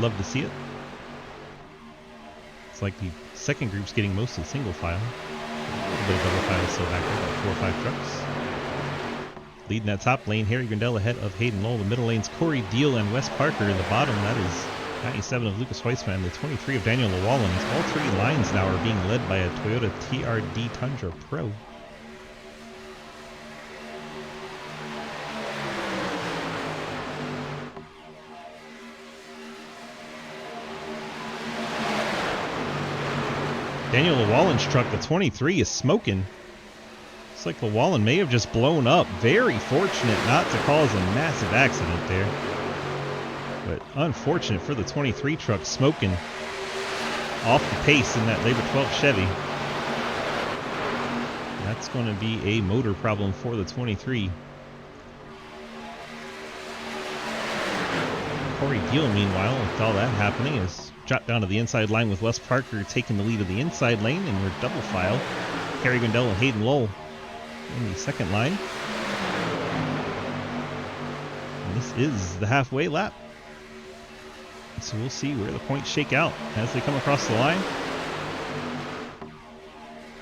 Speaker 1: Love to see it. It's like the second group's getting most of the single file. A little bit of double file still back there, about 4 or 5 trucks. Leading that top lane, Harry Grindell ahead of Hayden Lowell. The middle lane's Corey Deal and Wes Parker. In the bottom, that is 97 of Lucas Weissman, the 23 of Daniel Llewellyn. All 3 lines now are being led by a Toyota TRD Tundra Pro. Daniel Llewellyn's truck, the 23, is smoking. Looks like Llewellyn may have just blown up. Very fortunate not to cause a massive accident there. But unfortunate for the 23 truck, smoking off the pace in that Labor 12 Chevy. That's going to be a motor problem for the 23. Corey Deal, meanwhile, with all that happening, is dropped down to the inside line with Wes Parker taking the lead of the inside lane, and we're double file. Harry Grindell and Hayden Lowell in the second line. And this is the halfway lap. So we'll see where the points shake out as they come across the line.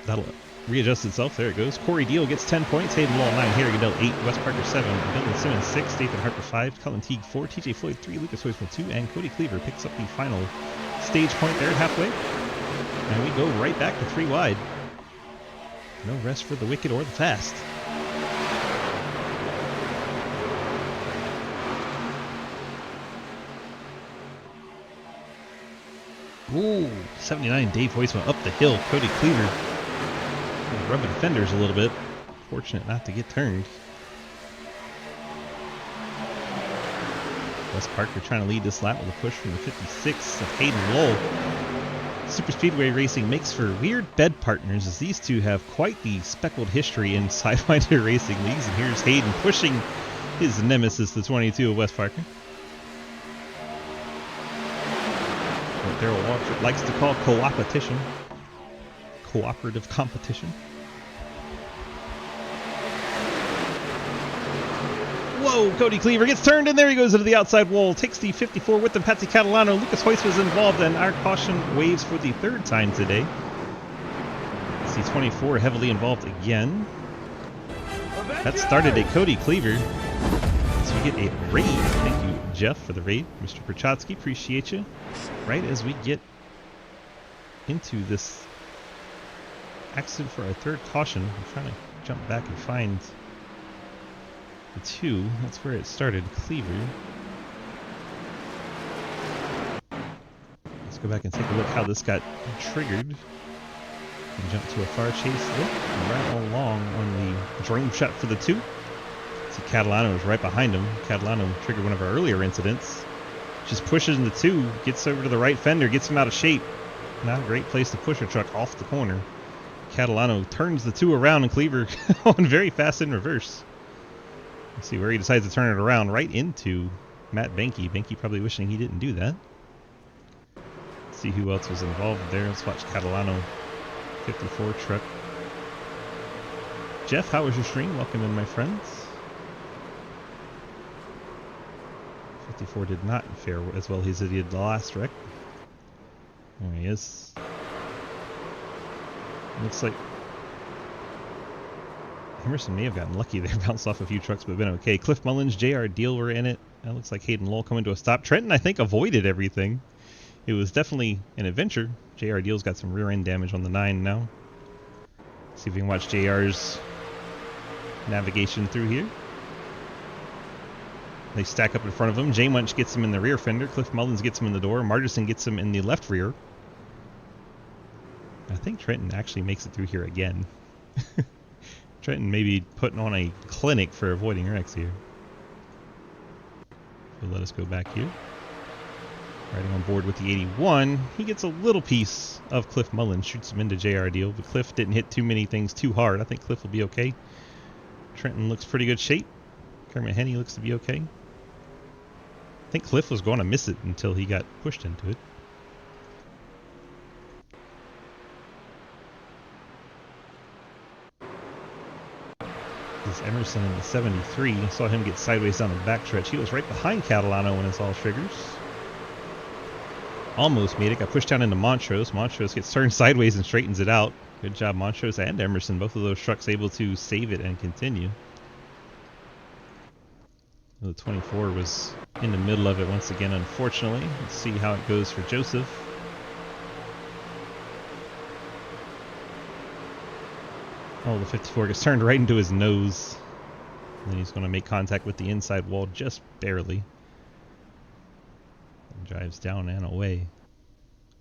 Speaker 1: That'll readjust itself. There it goes. Corey Deal gets 10 points. Hayden Lowell 9. Harry Grindell 8. Wes Parker 7. Dylan Simmons 6. Nathan Harper 5. Cullen Teague 4. TJ Floyd 3. Lucas Weissman 2. And Cody Cleaver picks up the final stage point there at halfway. And we go right back to 3 wide. No rest for the wicked or the fast. Ooh, 79 Dave Weissman up the hill. Cody Cleaver rubbing fenders a little bit. Fortunate not to get turned. Wes Parker trying to lead this lap with a push from the 56 of Hayden Lowell. Super Speedway Racing makes for weird bed partners, as these two have quite the speckled history in Sidewinder racing leagues. And here's Hayden pushing his nemesis, the 22 of Wes Parker. What Darrell Walker likes to call co-opetition. Cooperative competition. Whoa, Cody Cleaver gets turned, and there he goes into the outside wall. Takes the 54 with him. Patsy Catalano. Lucas Hoyce was involved, and our caution waves for the 3rd time today. See 24 heavily involved again. That started a Cody Cleaver. So we get a raid. Thank you, Jeff, for the raid. Mr. Prochatsky, appreciate you. Right as we get into this accident for our 3rd caution, I'm trying to jump back and find the 2. That's where it started. Cleaver. Let's go back and take a look how this got triggered. And jump to a far chase look. And right along on the dream shot for the 2. See, Catalano is right behind him. Catalano triggered one of our earlier incidents. Just pushes in the 2, gets over to the right fender, gets him out of shape. Not a great place to push a truck off the corner. Catalano turns the 2 around, and Cleaver going very fast in reverse. Let's see where he decides to turn it around, right into Matt Benke. Benke probably wishing he didn't do that. Let's see who else was involved there. Let's watch Catalano 54 truck. Jeff, how was your stream? Welcome in, my friends. 54 did not fare as well as he did the last wreck. There he is. Looks like Emerson may have gotten lucky there, bounced off a few trucks, but been okay. Cliff Mullins, J.R. Deal were in it. That looks like Hayden Lowell coming to a stop. Trenton, I think, avoided everything. It was definitely an adventure. J.R. Deal's got some rear end damage on the 9 now. See if we can watch J.R.'s navigation through here. They stack up in front of him. J. Munch gets him in the rear fender. Cliff Mullins gets him in the door. Margerson gets him in the left rear. I think Trenton actually makes it through here again. Trenton may be putting on a clinic for avoiding wrecks here. So let us go back here. Riding on board with the 81. He gets a little piece of Cliff Mullins. Shoots him into J.R. Deal, but Cliff didn't hit too many things too hard. I think Cliff will be okay. Trenton looks pretty good shape. Kermit Henney looks to be okay. I think Cliff was going to miss it until he got pushed into it. This is Emerson in the 73. I saw him get sideways down the backstretch. He was right behind Catalano when it's all triggers. Almost made it. Got pushed down into Montrose. Montrose gets turned sideways and straightens it out. Good job, Montrose and Emerson. Both of those trucks able to save it and continue. The 24 was in the middle of it once again, unfortunately. Let's see how it goes for Joseph. Oh, the 54 gets turned right into his nose. And then he's going to make contact with the inside wall just barely. And drives down and away.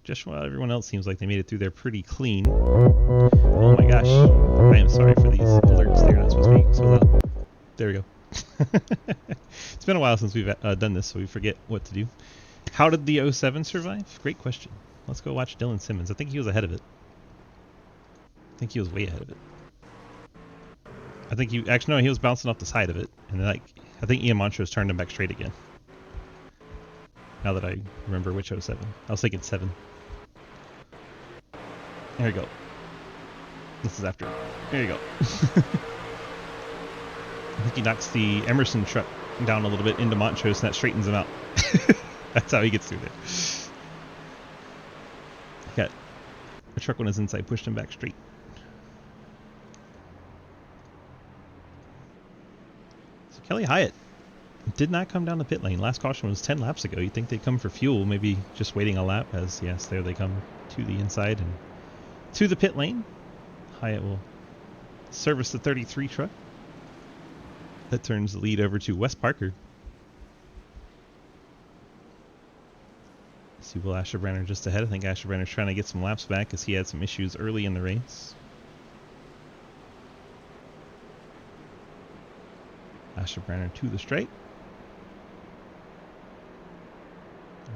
Speaker 1: Just while everyone else seems like they made it through there pretty clean. Oh my gosh. I am sorry for these alerts. They're not supposed to be so loud. There we go. It's been a while since we've done this, so we forget what to do. How did the 07 survive? Great question. Let's go watch Dylan Simmons. I think he was ahead of it. I think he was way ahead of it. I think he actually, no, he was bouncing off the side of it, and then, like, I think Ian Montrose turned him back straight again. Now that I remember which 07. I was thinking 7. There you go. This is after. There you go. I think he knocks the Emerson truck down a little bit into Montrose, and that straightens him out. That's how he gets through there. Got a truck on his inside, pushed him back straight. So Kelly Hyatt did not come down the pit lane. Last caution was 10 laps ago. You'd think they'd come for fuel, maybe just waiting a lap, as yes, there they come to the inside and to the pit lane. Hyatt will service the 33 truck. That turns the lead over to Wes Parker. See Will Asherbrenner just ahead. I think Asherbrenner's trying to get some laps back because he had some issues early in the race. Asherbrenner to the straight.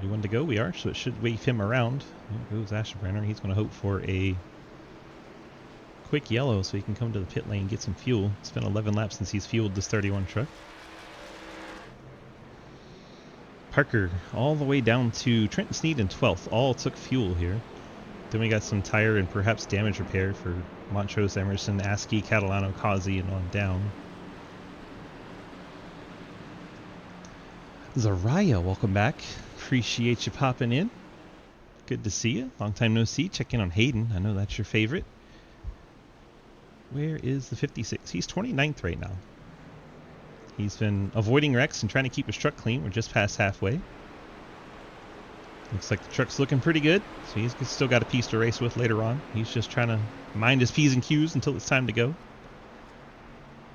Speaker 1: 31 to go. We are, so it should wave him around. There goes Asherbrenner. He's going to hope for a quick yellow so he can come to the pit lane and get some fuel. It's been 11 laps since he's fueled this 31 truck. Parker all the way down to Trenton Sneed in 12th. All took fuel here. Then we got some tire and perhaps damage repair for Montrose, Emerson, Askey, Catalano, Causey, and on down. Zaraya, welcome back. Appreciate you popping in. Good to see you. Long time no see. Check in on Hayden. I know that's your favorite. Where is the 56? He's 29th right now. He's been avoiding wrecks and trying to keep his truck clean. We're just past halfway. Looks like the truck's looking pretty good, so he's still got a piece to race with later on. He's just trying to mind his P's and Q's until it's time to go.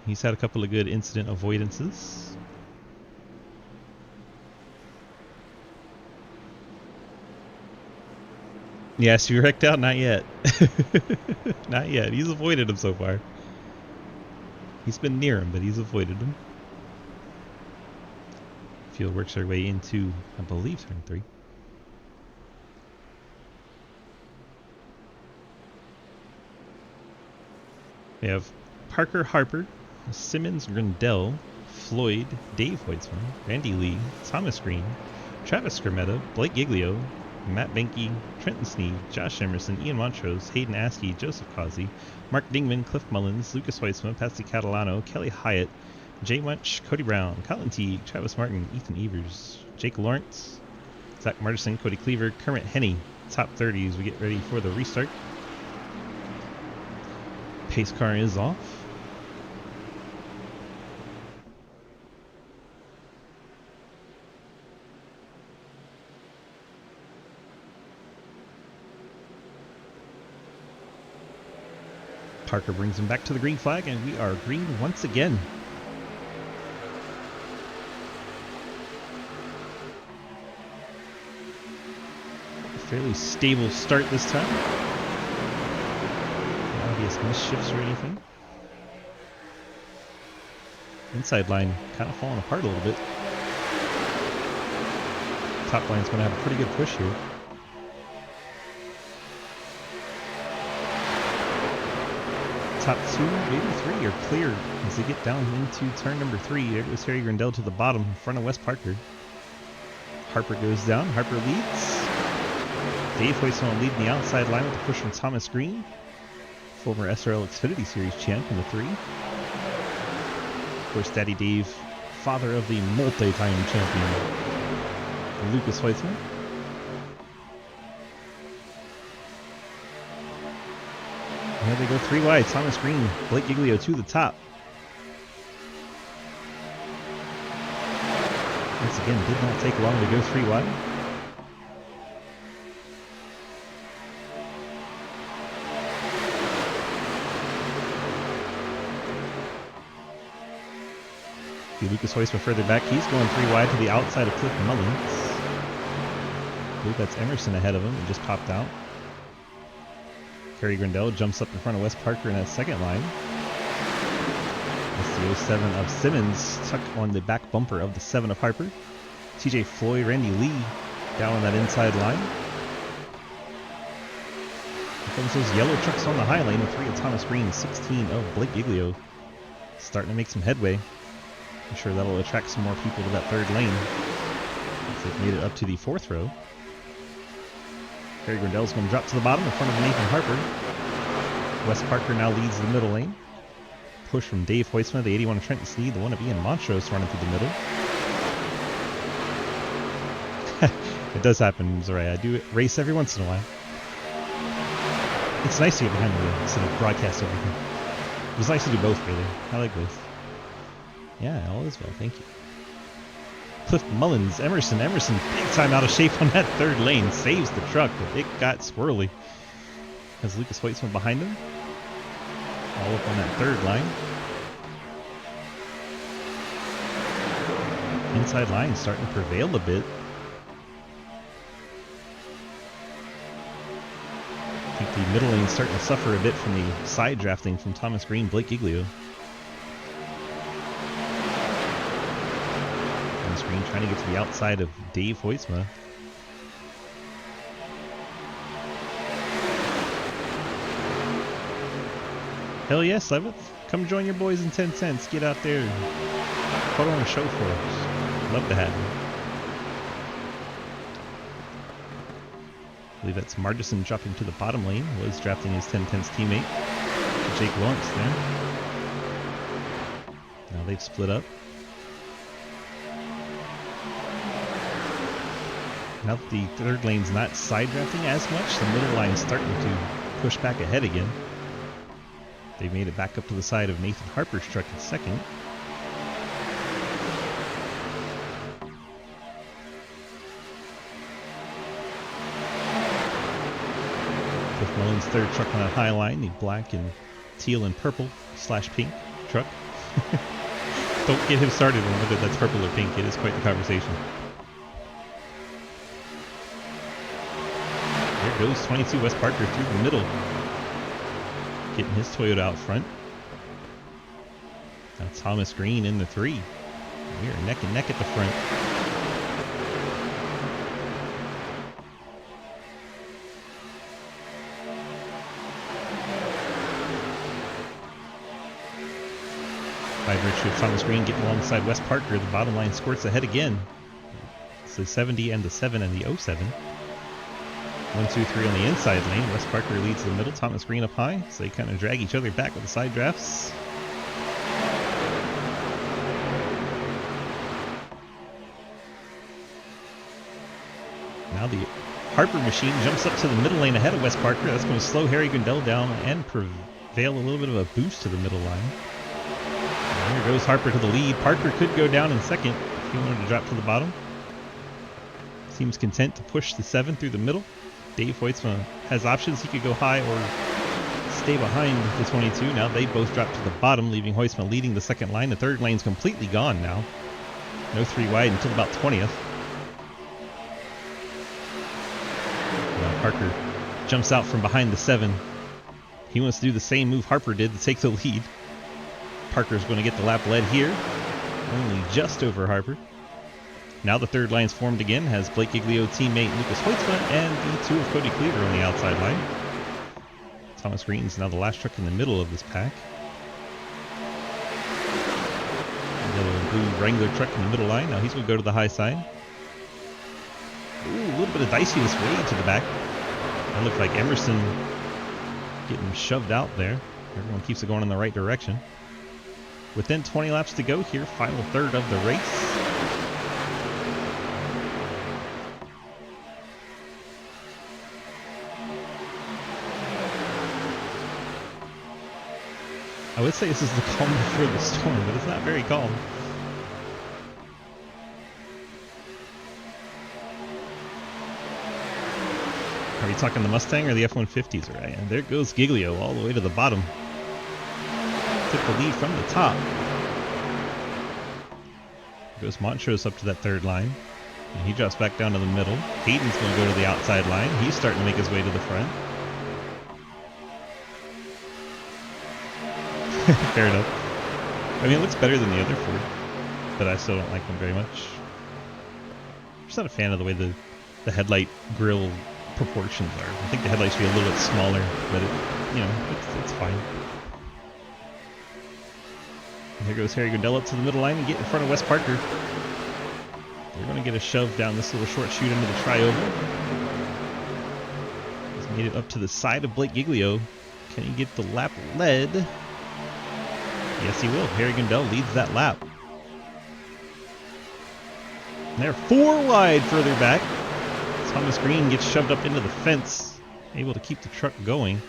Speaker 1: He's had a couple of good incident avoidances. Yes, you wrecked out? Not yet. Not yet. He's avoided him so far. He's been near him, but he's avoided him. Field works our way into, I believe, turn 3. We have Parker Harper, Simmons Grindell, Floyd, Dave Hoitzman, Randy Lee, Thomas Green, Travis Skermetta, Blake Giglio, Matt Benke, Trenton Sneed, Josh Emerson, Ian Montrose, Hayden Askey, Joseph Causey, Mark Dingman, Cliff Mullins, Lucas Weitzman, Patsy Catalano, Kelly Hyatt, Jay Munch, Cody Brown, Colin Teague, Travis Martin, Ethan Evers, Jake Lawrence, Zach Martison, Cody Cleaver, Kermit Henney. Top 30 as we get ready for the restart. Pace car is off. Parker brings him back to the green flag, and we are green once again. Fairly stable start this time. No obvious misshifts or anything. Inside line kind of falling apart a little bit. Top line's going to have a pretty good push here. Top 2, maybe 3 are clear as they get down into turn number 3. There goes Harry Grindell to the bottom in front of Wes Parker. Harper goes down. Harper leads. Dave Hoyson leading the outside line with a push from Thomas Green, former SRL Xfinity Series champ in the 3. Of course, Daddy Dave, father of the multi-time champion, Lucas Hoyson. Here they go 3 wide. Thomas Green, Blake Giglio to the top. Once again, did not take long to go 3 wide. Lucas Hoyson further back. He's going 3 wide to the outside of Cliff Mullins. I believe that's Emerson ahead of him and just popped out. Harry Grindell jumps up in front of Wes Parker in that second line. That's the 07 of Simmons tucked on the back bumper of the 7 of Harper. TJ Floyd, Randy Lee down on that inside line. Here comes those yellow trucks on the high lane with 3 of Thomas Green, 16 of Blake Giglio. Starting to make some headway. I'm sure that'll attract some more people to that third lane. They've made it up to the 4th row. Harry Grindell's going to drop to the bottom in front of Nathan Harper. Wes Parker now leads the middle lane. Push from Dave Hoytsma, the 81 of Trenton Sneed, the 1 of Ian Montrose running through the middle. It does happen, it's alright. I do race every once in a while. It's nice to get behind the wheel instead of broadcast everything. It was nice to do both, really. I like both. Yeah, all is well, thank you. Cliff Mullins, Emerson, big time out of shape on that third lane. Saves the truck, but it got swirly. Has Lucas Hoytsma behind him. All up on that third line. Inside line starting to prevail a bit. I think the middle lane starting to suffer a bit from the side drafting from Thomas Green, Blake Giglio. Green trying to get to the outside of Dave Hoytsma. Hell yes, 7th. Come join your boys in 10 cents. Get out there and put on a show for us. Love to have you. I believe that's Margison dropping to the bottom lane. Was drafting his 10-10's teammate, Jake Lawrence there. Now they've split up. Now that the third lane's not side drafting as much, the middle line's starting to push back ahead again. They made it back up to the side of Nathan Harper's truck in second. Cliff Mullins' third truck on that high line, the black and teal and purple / pink truck. Don't get him started on whether that's purple or pink. It is quite the conversation. There goes 22 Wes Parker through the middle. Getting his Toyota out front. Now Thomas Green in the 3. We are neck and neck at the front. By virtue of Thomas Green getting alongside Wes Parker, the bottom line squirts ahead again. It's the 70 and the 7 and the 07. 1, 2, 3 on the inside lane. Wes Parker leads the middle. Thomas Green up high. So they kind of drag each other back with the side drafts. Now the Harper machine jumps up to the middle lane ahead of Wes Parker. That's going to slow Harry Grindell down and prevail a little bit of a boost to the middle line. And here goes Harper to the lead. Parker could go down in second if he wanted to drop to the bottom. Seems content to push the 7 through the middle. Dave Hoytsma has options. He could go high or stay behind the 22. Now they both drop to the bottom, leaving Huisma leading the second line. The third lane's completely gone now. No 3 wide until about 20th. Now Parker jumps out from behind the 7. He wants to do the same move Harper did to take the lead. Parker's going to get the lap lead here. Only just over Harper. Now the third line's formed again, has Blake Giglio teammate Lucas Hoitzma and V2 of Cody Cleaver on the outside line. Thomas Green's now the last truck in the middle of this pack. Yellow and blue Wrangler truck in the middle line. Now he's going to go to the high side. Ooh, a little bit of diceiness way to the back. That looked like Emerson getting shoved out there. Everyone keeps it going in the right direction. Within 20 laps to go here, final third of the race. I would say this is the calm before the storm, but it's not very calm. Are we talking the Mustang or the F-150s? Right, and there goes Giglio all the way to the bottom. Took the lead from the top. Goes Montrose up to that third line. And he drops back down to the middle. Hayden's going to go to the outside line. He's starting to make his way to the front. Fair enough. I mean, it looks better than the other Ford, but I still don't like them very much. I'm just not a fan of the way the headlight grille proportions are. I think the headlights should be a little bit smaller, but it's fine. And here goes Harry Gundel up to the middle line and get in front of Wes Parker. They're going to get a shove down this little short chute into the trioval. He's made it up to the side of Blake Giglio. Can he get the lap led? Yes, he will. Harry Gundel leads that lap. And they're 4 wide further back. Thomas Green gets shoved up into the fence, able to keep the truck going.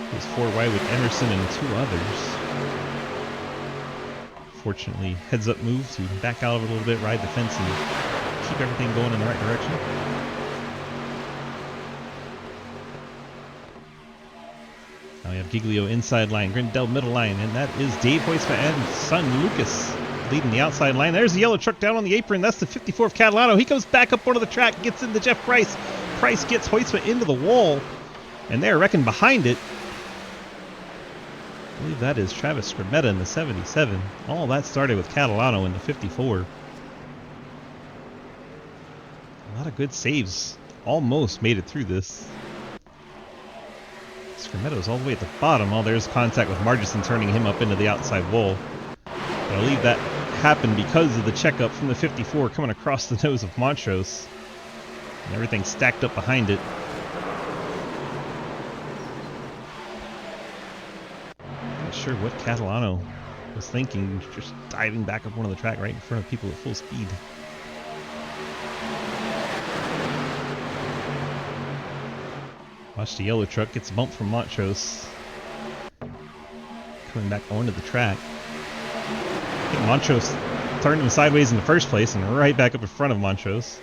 Speaker 1: He was 4 wide with Emerson and 2 others. Fortunately, heads up move to back out of it a little bit, ride the fence, and keep everything going in the right direction. Now we have Giglio inside line, Grindel middle line, and that is Dave Huisma and son Lucas leading the outside line. There's the yellow truck down on the apron. That's the 54 of Catalano. He comes back up onto the track, gets into Jeff Price. Price gets Huisma into the wall, and they're wrecking behind it. I believe that is Travis Scrimmetta in the 77. All that started with Catalano in the 54. A lot of good saves. Almost made it through this. Scrimetta's all the way at the bottom. Oh, there's contact with Margison turning him up into the outside wall. But I believe that happened because of the checkup from the 54 coming across the nose of Montrose. And everything stacked up behind it. Not sure what Catalano was thinking, just diving back up onto the track right in front of people at full speed. Watch the yellow truck, gets a bump from Montrose. Coming back onto the track. I think Montrose turned him sideways in the first place and right back up in front of Montrose.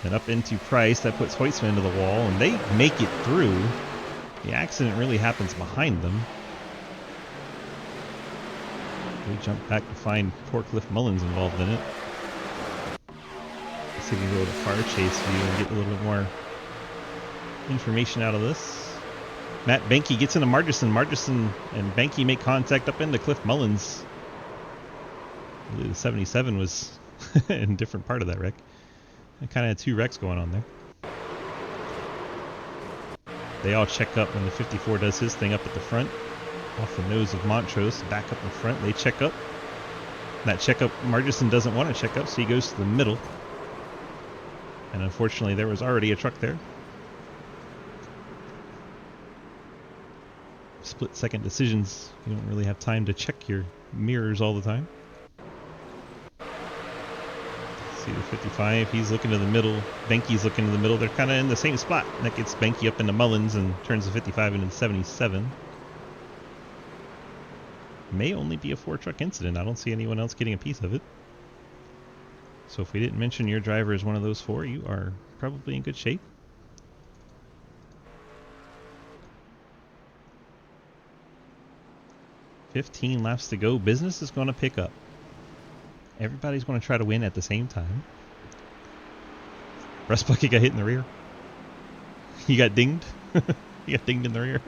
Speaker 1: Then up into Price, that puts Huisma into the wall, and they make it through. The accident really happens behind them. We jump back to find poor Cliff Mullins involved in it. Let's see if we can go to car chase view and get a little bit more information out of this. Matt Benke gets into Margison. Margison and Benke make contact up into Cliff Mullins. I believe the 77 was in a different part of that wreck. I kind of had 2 wrecks going on there. They all check up when the 54 does his thing up at the front. Off the nose of Montrose, back up in front. They check up. That checkup, Margison doesn't want to check up, so he goes to the middle. And unfortunately, there was already a truck there. Split-second decisions. You don't really have time to check your mirrors all the time. See the 55, he's looking to the middle. Benke's looking to the middle. They're kind of in the same spot. That gets Benke up into Mullins and turns the 55 into the 77. May only be a 4-truck incident. I don't see anyone else getting a piece of it. So if we didn't mention your driver is one of those 4, you are probably in good shape. 15 laps to go. Business is going to pick up. Everybody's going to try to win at the same time. Russ Bucket got hit in the rear. He got dinged. He got dinged in the rear.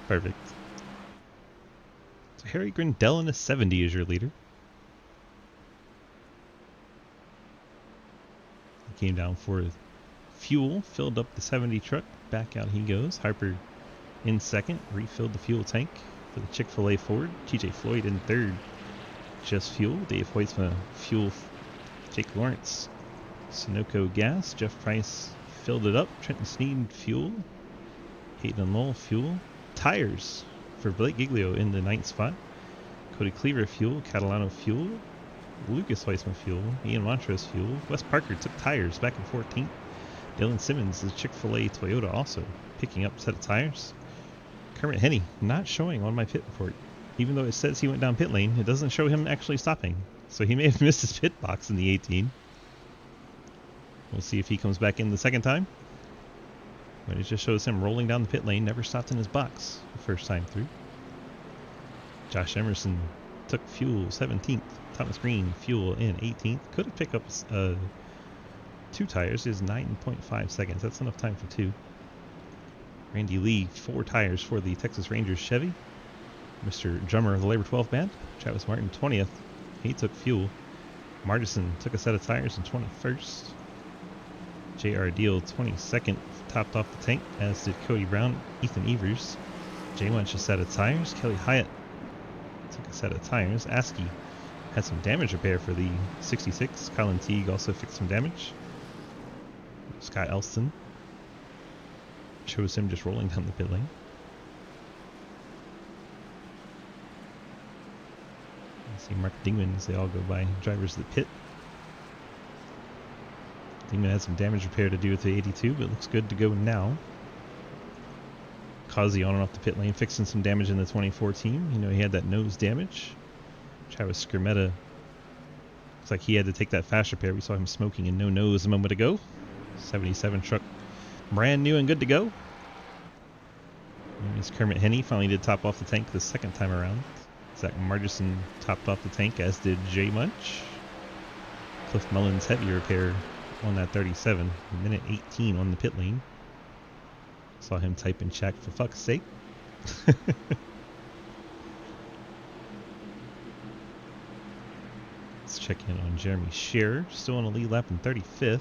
Speaker 1: Perfect. So Harry Grindell in a 70 is your leader. He came down for fuel, filled up the 70 truck. Back out he goes. Harper in second, refilled the fuel tank for the Chick-fil-A Ford. TJ Floyd in third, just fuel. Dave Hoytsma fuel. Jake Lawrence, Sunoco gas. Jeff Price filled it up. Trenton Sneed fuel. Hayden Lowell fuel. Tires for Blake Giglio in the 9th spot. Cody Cleaver fuel. Catalano fuel. Lucas Weissman fuel. Ian Montrose fuel. Wes Parker took tires back in 14th. Dylan Simmons, the Chick-fil-A Toyota, also picking up a set of tires. Kermit Henney not showing on my pit report. Even though it says he went down pit lane, it doesn't show him actually stopping. So he may have missed his pit box in the 18. We'll see if he comes back in the second time. But it just shows him rolling down the pit lane, never stopped in his box the first time through. Josh Emerson took fuel 17th. Thomas Green fuel in 18th. Could have picked up 2 tires. Is 9.5 seconds. That's enough time for 2. Randy Lee 4 tires for the Texas Rangers Chevy. Mr. Drummer of the Labor 12 band. Travis Martin 20th. He took fuel. Martison took a set of tires in 21st. J.R. Deal 22nd, topped off the tank, as did Cody Brown, Ethan Evers. Jay Munch a set of tires. Kelly Hyatt took a set of tires. Askey had some damage repair for the 66. Colin Teague also fixed some damage. Scott Elston shows him just rolling down the pit lane. See Mark Dingman as they all go by drivers of the pit. Dingman had some damage repair to do with the 82, but looks good to go now. Causey on and off the pit lane, fixing some damage in the 2014. You know, he had that nose damage. Travis Skermetta looks like he had to take that fast repair. We saw him smoking in no nose a moment ago. 77 truck, brand new and good to go. And Miss Kermit Henney finally did top off the tank the second time around. Zach Margison topped off the tank, as did Jay Munch. Cliff Mullins heavy repair on that 37. Minute 18 on the pit lane. Saw him type in chat, for fuck's sake. Let's check in on Jeremy Scherer, still on a lead lap in 35th.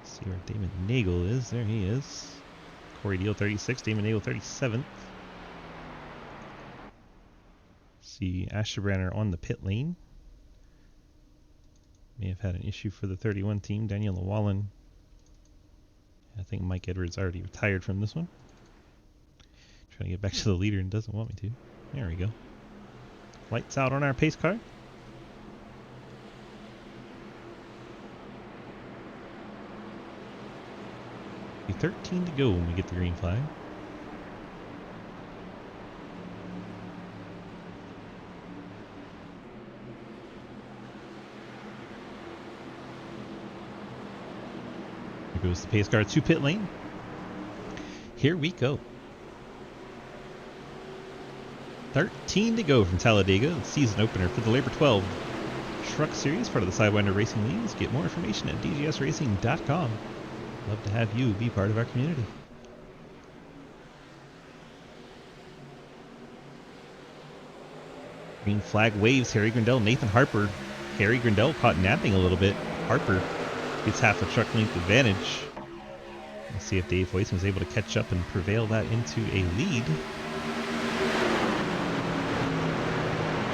Speaker 1: See where Damon Nagel is. There he is. Corey Deal 36, Damon Nagel 37th. See Asherbranner on the pit lane. May have had an issue for the 31 team. Daniel Llewellyn. I think Mike Edwards already retired from this one. Trying to get back to the leader and doesn't want me to. There we go. Lights out on our pace car. Be 13 to go when we get the green flag. Here goes the pace car to pit lane. Here we go. 13 to go from Talladega, the season opener for the Labor 12 Truck Series, part of the Sidewinder Racing Leagues. Get more information at dgsracing.com. Love to have you be part of our community. Green flag waves. Harry Grindell, Nathan Harper. Harry Grindell caught napping a little bit. Harper gets half a truck length advantage. Let's see if Dave Weissman was able to catch up and prevail that into a lead.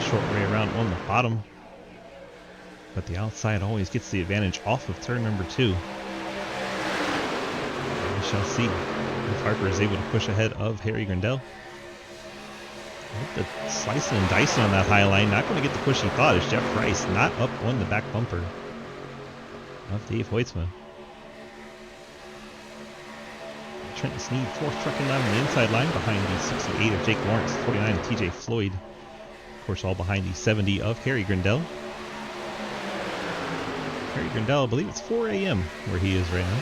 Speaker 1: Short way around on the bottom, but the outside always gets the advantage off of turn number 2. We shall see if Harper is able to push ahead of Harry Grindell. The slicing and dicing on that high line, not going to get the push he thought, as Jeff Price not up on the back bumper of Dave Hoytsma. Trenton Sneed, 4th trucking line on the inside line behind the 68 of Jake Lawrence, 49 of TJ Floyd. Of course, all behind the 70 of Harry Grindell. Harry Grindell, I believe it's 4 a.m. where he is right now.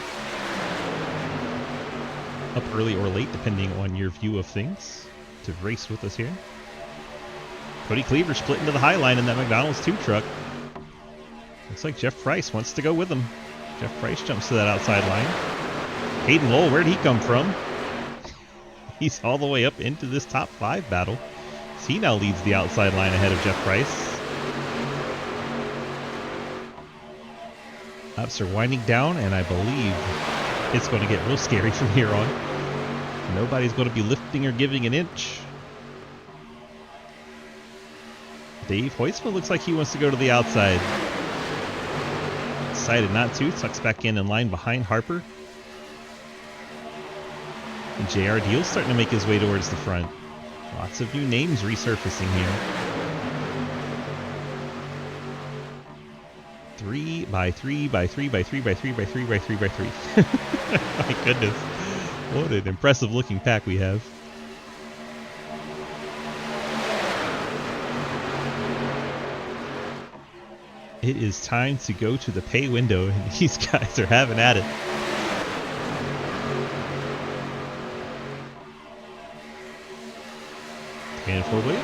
Speaker 1: Up early or late, depending on your view of things. to race with us here. Cody Cleaver split into the high line in that McDonald's 2 truck. Looks like Jeff Price wants to go with him. Jeff Price jumps to that outside line. Hayden Lowell, where'd he come from? He's all the way up into this top 5 battle. So he now leads the outside line ahead of Jeff Price. Laps are winding down, and I believe it's going to get real scary from here on. Nobody's going to be lifting or giving an inch. Dave Hoisman looks like he wants to go to the outside. Decided not to. Tucks back in line behind Harper. And JR Deal's starting to make his way towards the front. Lots of new names resurfacing here. 3 by 3 by 3 by 3 by 3 by 3 by 3 by 3. My goodness. What an impressive looking pack we have. It is time to go to the pay window, and these guys are having at it. And forward.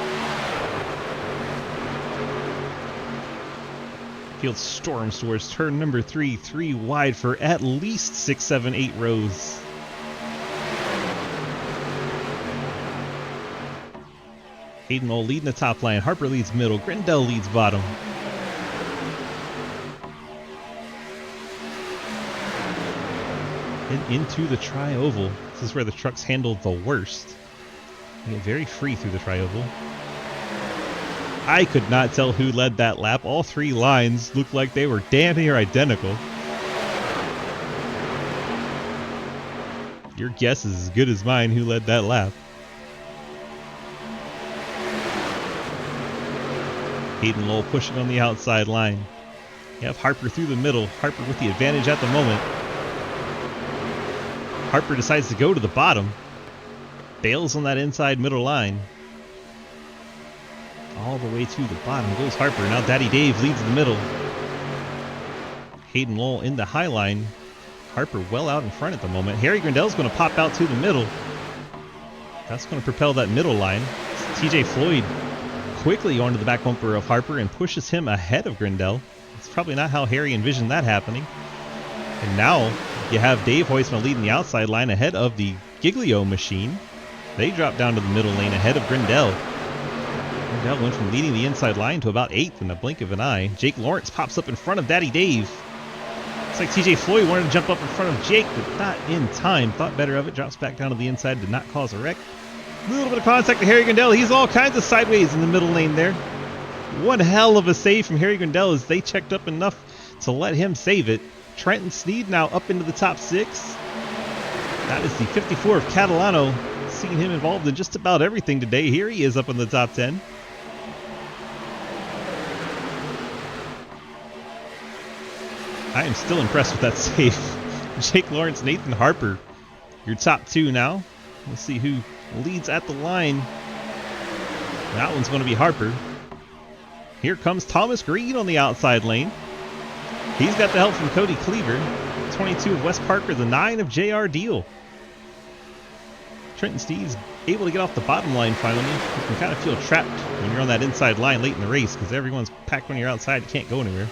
Speaker 1: Field storms towards turn number 3, 3 wide for at least 6, 7, 8 rows. Hayden Lowell leading the top line. Harper leads middle. Grindell leads bottom. And into the tri-oval. This is where the trucks handle the worst. They get very free through the tri-oval. I could not tell who led that lap. All 3 lines looked like they were damn near identical. Your guess is as good as mine who led that lap. Hayden Lowell pushing on the outside line. You have Harper through the middle. Harper with the advantage at the moment. Harper decides to go to the bottom. Bails on that inside middle line. All the way to the bottom goes Harper. Now Daddy Dave leads the middle. Hayden Lowell in the high line. Harper well out in front at the moment. Harry Grindell's going to pop out to the middle. That's going to propel that middle line. TJ Floyd quickly onto the back bumper of Harper and pushes him ahead of Grindell. It's probably not how Harry envisioned that happening. And now you have Dave Hoisman leading the outside line ahead of the Giglio machine. They drop down to the middle lane ahead of Grindell. Grindell went from leading the inside line to about 8th in a blink of an eye. Jake Lawrence pops up in front of Daddy Dave. It's like TJ Floyd wanted to jump up in front of Jake, but not in time. Thought better of it, drops back down to the inside, did not cause a wreck. A little bit of contact to Harry Grindell. He's all kinds of sideways in the middle lane there. One hell of a save from Harry Grindell as they checked up enough to let him save it. Trenton Sneed now up into the top 6. That is the 54 of Catalano. Seen him involved in just about everything today. Here he is up in the top 10. I am still impressed with that save. Jake Lawrence, Nathan Harper, your top 2 now. Let's see who leads at the line. That one's going to be Harper. Here comes Thomas Green on the outside lane. He's got the help from Cody Cleaver. 22 of Wes Parker, the 9 of JR Deal. Trenton Steed's able to get off the bottom line finally. You can kind of feel trapped when you're on that inside line late in the race because everyone's packed when you're outside. You can't go anywhere.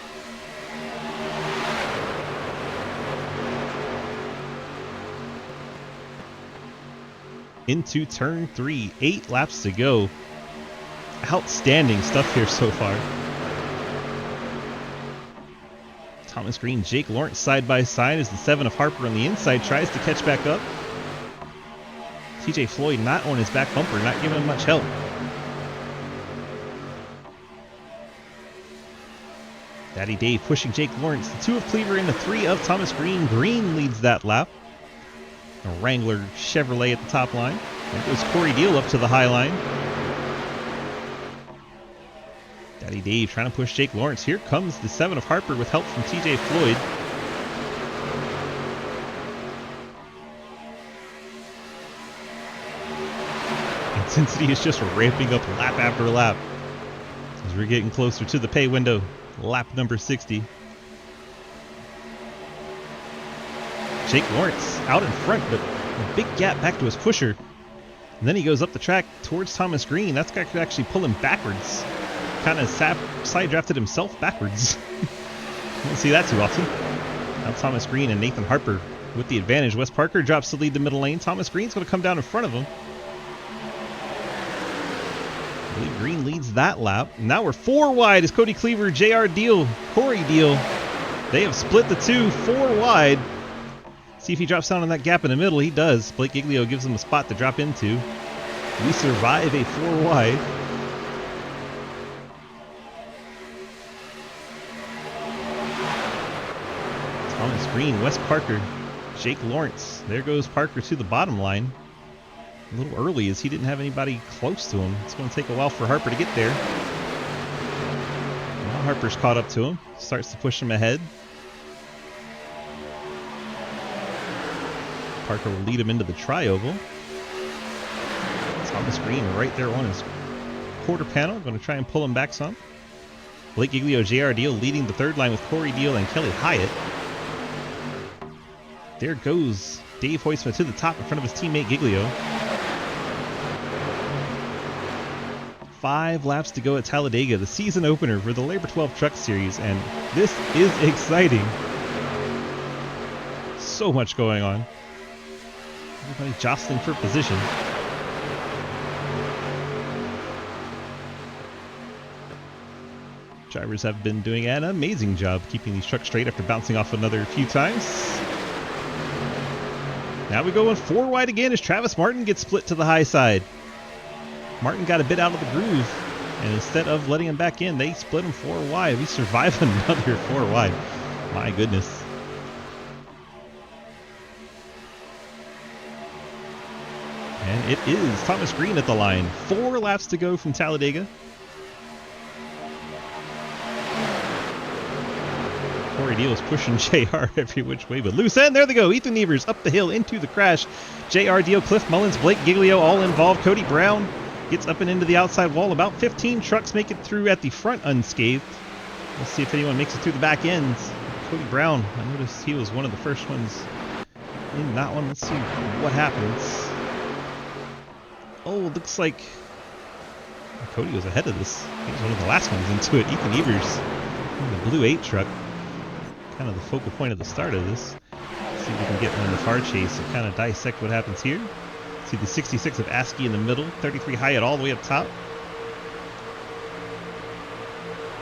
Speaker 1: Into turn 3, 8 laps to go. Outstanding stuff here so far. Thomas Green, Jake Lawrence side by side as the 7 of Harper on the inside tries to catch back up. TJ Floyd not on his back bumper, not giving him much help. Daddy Dave pushing Jake Lawrence. The 2 of Cleaver and the 3 of Thomas Green. Green leads that lap. A Wrangler Chevrolet at the top line. There goes Corey Deal up to the high line. Daddy Dave trying to push Jake Lawrence. Here comes the 7 of Harper with help from TJ Floyd. Intensity is just ramping up lap after lap as we're getting closer to the pay window. Lap number 60. Jake Lawrence out in front, but a big gap back to his pusher. And then he goes up the track towards Thomas Green. That guy could actually pull him backwards. Kind of side drafted himself backwards. You don't see that too often. Now Thomas Green and Nathan Harper with the advantage. Wes Parker drops to lead the middle lane. Thomas Green's going to come down in front of him. I believe Green leads that lap. Now we're 4 wide as Cody Cleaver, JR Deal, Corey Deal. They have split the two 4 wide. See if he drops down in that gap in the middle. He does. Blake Giglio gives him a spot to drop into. We survive a 4 wide. Thomas Green, Wes Parker, Jake Lawrence. There goes Parker to the bottom line. A little early as he didn't have anybody close to him. It's going to take a while for Harper to get there. Now Harper's caught up to him. Starts to push him ahead. Parker will lead him into the tri-oval. Thomas Green right there on his quarter panel. Going to try and pull him back some. Blake Giglio, JR Deal leading the third line with Corey Deal and Kelly Hyatt. There goes Dave Hoisman to the top in front of his teammate Giglio. 5 laps to go at Talladega, the season opener for the Labor 12 Truck Series, and this is exciting. So much going on. Everybody jostling for position. Drivers have been doing an amazing job keeping these trucks straight after bouncing off another few times. Now we go in 4 wide again as Travis Martin gets split to the high side. Martin got a bit out of the groove, and instead of letting him back in, they split him 4 wide. We survive another 4 wide. My goodness. And it is Thomas Green at the line. 4 laps to go from Talladega. Corey Deal is pushing JR every which way, but loose end. There they go. Ethan Evers up the hill into the crash. JR Deal, Cliff Mullins, Blake Giglio all involved. Cody Brown gets up and into the outside wall. About 15 trucks make it through at the front unscathed. We'll see if anyone makes it through the back ends. Cody Brown, I noticed he was one of the first ones in that one. Let's see what happens. Oh, looks like Cody was ahead of this. He was one of the last ones into it. Ethan Evers in the blue 8 truck. Kind of the focal point of the start of this. See if we can get one in the far chase and kind of dissect what happens here. See the 66 of Askey in the middle, 33 Hyatt all the way up top.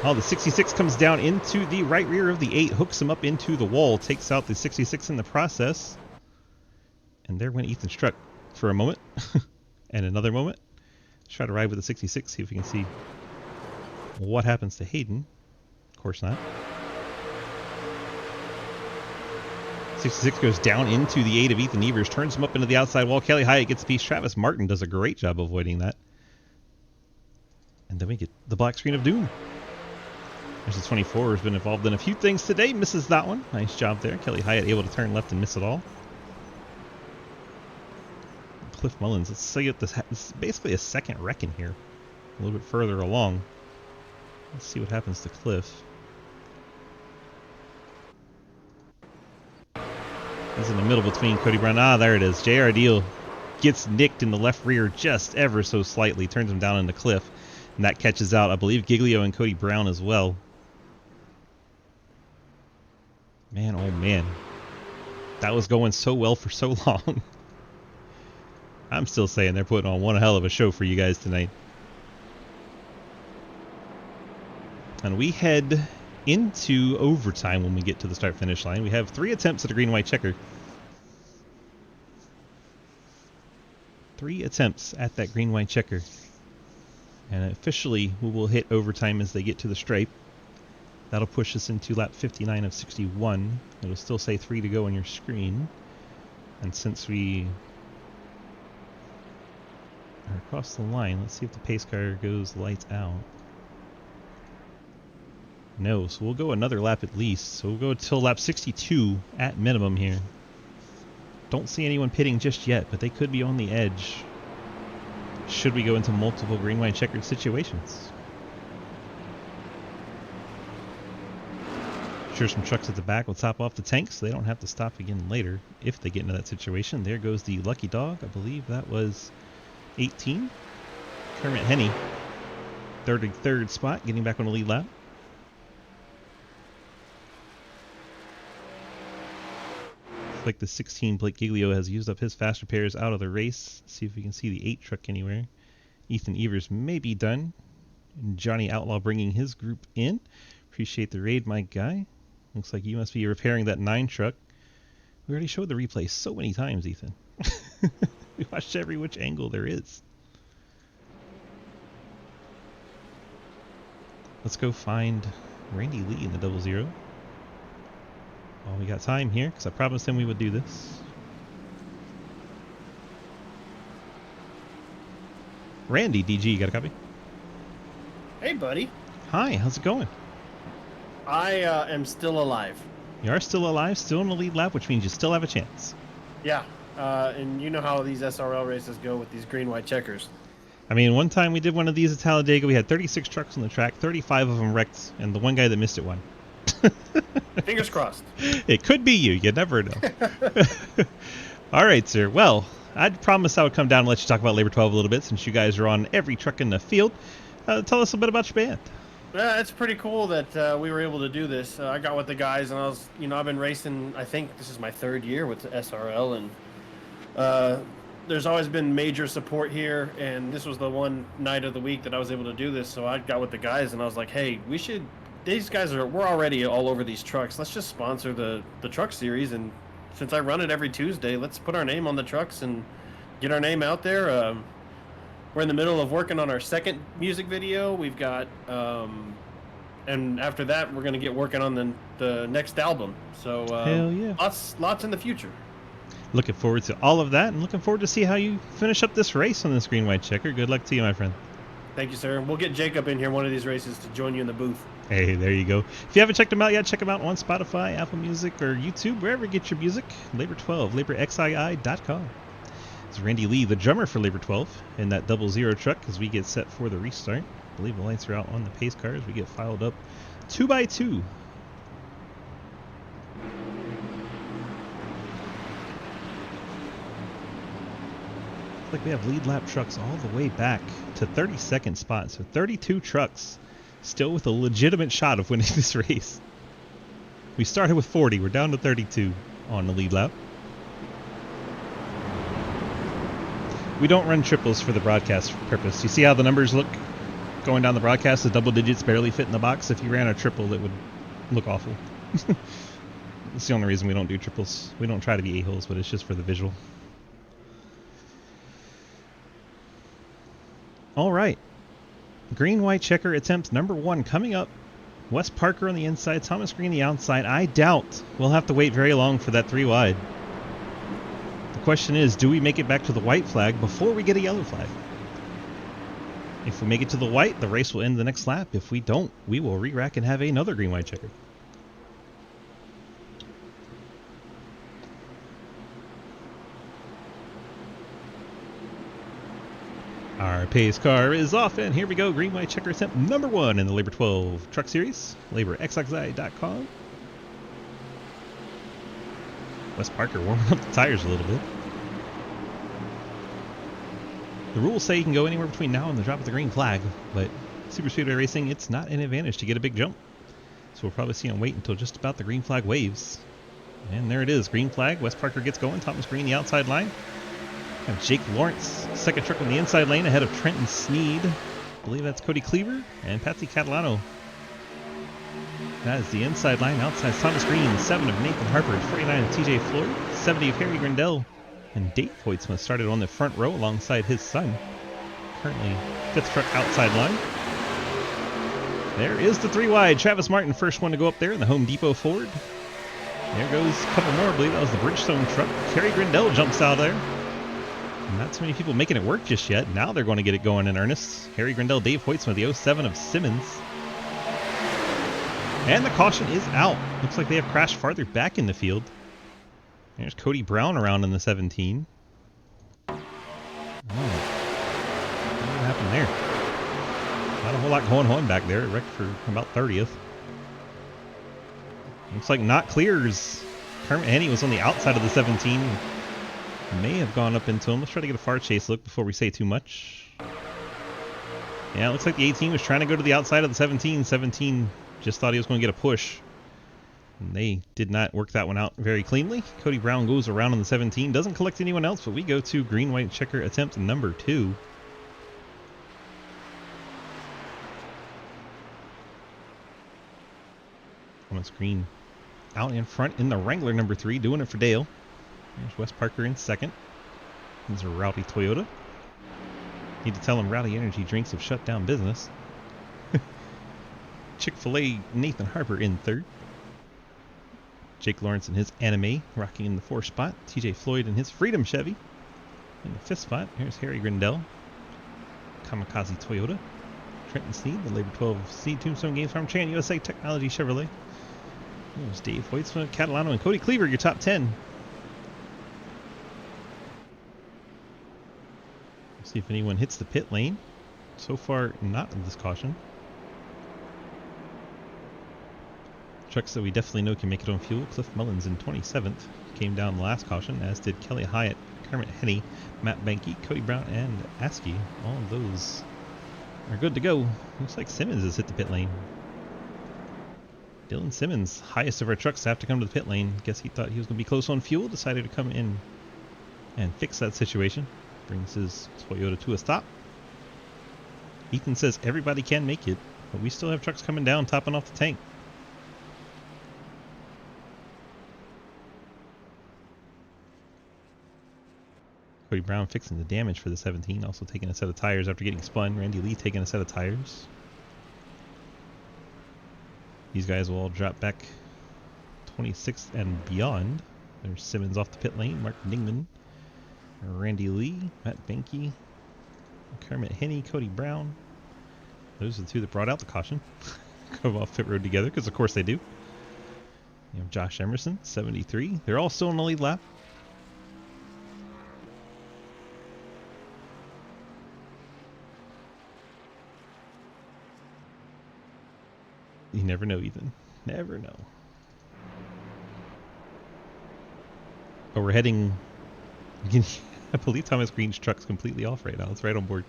Speaker 1: Oh, the 66 comes down into the right rear of the 8, hooks him up into the wall, takes out the 66 in the process. And there went Ethan's truck for a moment. And another moment. Let's try to ride with the 66, see if we can see what happens to Hayden. Of course not. 66 goes down into the 8 of Ethan Evers, turns him up into the outside wall. Kelly Hyatt gets a piece. Travis Martin does a great job avoiding that. And then we get the black screen of doom. There's the 24 has been involved in a few things today. Misses that one. Nice job there. Kelly Hyatt able to turn left and miss it all. Cliff Mullins. Let's see if this is basically a second wreck in here. A little bit further along. Let's see what happens to Cliff. He's in the middle between Cody Brown. Ah, there it is. JR Deal gets nicked in the left rear just ever so slightly. Turns him down in the cliff. And that catches out, I believe, Giglio and Cody Brown as well. Man, oh man. That was going so well for so long. I'm still saying they're putting on one hell of a show for you guys tonight. And we head into overtime when we get to the start-finish line. We have 3 attempts at a green-white checker. 3 attempts at that green-white checker. And officially, we will hit overtime as they get to the stripe. That'll push us into lap 59 of 61. It'll still say 3 to go on your screen. And since we are across the line, let's see if the pace car goes lights out. No, so we'll go another lap at least. So we'll go till lap 62 at minimum here. Don't see anyone pitting just yet, but they could be on the edge. Should we go into multiple green-white checkered situations? Sure, some trucks at the back will top off the tanks, so they don't have to stop again later if they get into that situation. There goes the lucky dog. I believe that was 18. Kermit Henney, 33rd spot, getting back on the lead lap. Looks like the 16 Blake Giglio has used up his fast repairs out of the race. See if we can see the 8 truck anywhere. Ethan Evers may be done. And Johnny Outlaw bringing his group in. Appreciate the raid, my guy. Looks like you must be repairing that 9 truck. We already showed the replay so many times, Ethan. We watched every which angle there is. Let's go find Randy Lee in the 00. Well, we got time here because I promised him we would do this. Randy, DG, you got a copy?
Speaker 4: Hey, buddy.
Speaker 1: Hi, how's it going?
Speaker 4: I am still alive.
Speaker 1: You are still alive, still in the lead lap, which means you still have a chance.
Speaker 4: Yeah, and you know how these SRL races go with these green-white checkers.
Speaker 1: I mean, one time we did one of these at Talladega. We had 36 trucks on the track, 35 of them wrecked, and the one guy that missed it won.
Speaker 4: Fingers crossed.
Speaker 1: It could be you. You never know. All right, sir. Well, I'd promised I would come down and let you talk about Labor 12 a little bit since you guys are on every truck in the field. Tell us a bit about your band.
Speaker 4: Yeah, it's pretty cool that we were able to do this. I got with the guys, and I've been racing. I think this is my 3rd year with the SRL, and there's always been major support here. And this was the one night of the week that I was able to do this. So I got with the guys, and I was like, "Hey, we should. We're already all over these trucks. Let's just sponsor the truck series. And since I run it every Tuesday, let's put our name on the trucks and get our name out there." We're in the middle of working on our 2nd music video. We've got, and after that, we're going to get working on the next album. So,
Speaker 1: Hell yeah.
Speaker 4: lots in the future.
Speaker 1: Looking forward to all of that, and looking forward to see how you finish up this race on this green-white checker. Good luck to you, my friend.
Speaker 4: Thank you, sir. We'll get Jacob in here one of these races to join you in the booth.
Speaker 1: Hey, there you go. If you haven't checked them out yet, check them out on Spotify, Apple Music, or YouTube, wherever you get your music. Labor 12, laborxii.com. It's Randy Lee, the drummer for Labor 12, in that 00 truck as we get set for the restart. I believe the lights are out on the pace car as we get filed up 2 by 2. Looks like we have lead lap trucks all the way back to 32nd spot. So 32 trucks still with a legitimate shot of winning this race. We started with 40. We're down to 32 on the lead lap. We don't run triples for the broadcast purpose. You see how the numbers look going down the broadcast? The double digits barely fit in the box. If you ran a triple, it would look awful. That's the only reason we don't do triples. We don't try to be a-holes, but it's just for the visual. All right. Green-white checker attempt number 1 coming up. Wes Parker on the inside, Thomas Green the outside. I doubt we'll have to wait very long for that 3 wide. The question is, do we make it back to the white flag before we get a yellow flag? If we make it to the white, the race will end the next lap. If we don't, we will re-rack and have another green-white checker. Our pace car is off, and here we go. Green-white checker attempt number 1 in the Labor 12 Truck Series. LaborXXI.com. Wes Parker warming up the tires a little bit. The rules say you can go anywhere between now and the drop of the green flag, but Super Speedway Racing, it's not an advantage to get a big jump. So we'll probably see him wait until just about the green flag waves. And there it is, green flag. Wes Parker gets going. Thomas Green, the outside line. And Jake Lawrence, second truck on the inside lane ahead of Trenton Sneed. I believe that's Cody Cleaver and Patsy Catalano. That is the inside line. Outside Thomas Green, 7 of Nathan Harper, 49 of TJ Floyd, 70 of Harry Grindell. And Dave Hoytsma started on the front row alongside his son. Currently 5th truck outside line. There is the 3 wide. Travis Martin, first one to go up there in the Home Depot Ford. There goes a couple more. I believe that was the Bridgestone truck. Harry Grindell jumps out there. Not too many people making it work just yet. Now they're going to get it going in earnest. Harry Grindell, Dave Hoytsma, the 07 of Simmons. And the caution is out. Looks like they have crashed farther back in the field. There's Cody Brown around in the 17. Oh. What happened there? Not a whole lot going on back there. It wrecked for about 30th. Looks like not clears. Kermit Henney was on the outside of the 17. May have gone up into him. Let's try to get a far chase look before we say too much. Yeah, it looks like the 18 was trying to go to the outside of the 17. 17 just thought he was going to get a push. And they did not work that one out very cleanly. Cody Brown goes around on the 17. Doesn't collect anyone else, but we go to green-white checker attempt number 2. Thomas Green out in front in the Wrangler number 3, doing it for Dale. There's Wes Parker in second. There's a Rowdy Toyota. Need to tell him Rowdy Energy Drinks have shut down business. Chick-fil-A Nathan Harper in third. Jake Lawrence in his Anime rocking in the 4th spot. TJ Floyd in his Freedom Chevy in the 5th spot. Here's Harry Grindell. Kamikaze Toyota. Trenton Sneed, the Labor 12 Seed Tombstone Games Farm Chan USA Technology Chevrolet. There's Dave Hoytsma, Catalano, and Cody Cleaver, your top 10. See if anyone hits the pit lane. So far, not in this caution. Trucks that we definitely know can make it on fuel. Cliff Mullins in 27th. Came down the last caution, as did Kelly Hyatt, Kermit Henney, Matt Banky, Cody Brown, and Askey. All of those are good to go. Looks like Simmons has hit the pit lane. Dylan Simmons, highest of our trucks to have to come to the pit lane. Guess he thought he was going to be close on fuel. Decided to come in and fix that situation. Brings his Toyota to a stop. Ethan says everybody can make it, but we still have trucks coming down, topping off the tank. Cody Brown fixing the damage for the 17, also taking a set of tires after getting spun. Randy Lee taking a set of tires. These guys will all drop back 26th and beyond. There's Simmons off the pit lane, Mark Dingman, Randy Lee, Matt Banky, Kermit Henney, Cody Brown. Those are the two that brought out the caution. Go off pit road together, because of course they do. You have Josh Emerson, 73. They're all still in the lead lap. You never know, Ethan. Never know. Oh, we're heading... I believe Thomas Green's truck's completely off right now. It's right on board.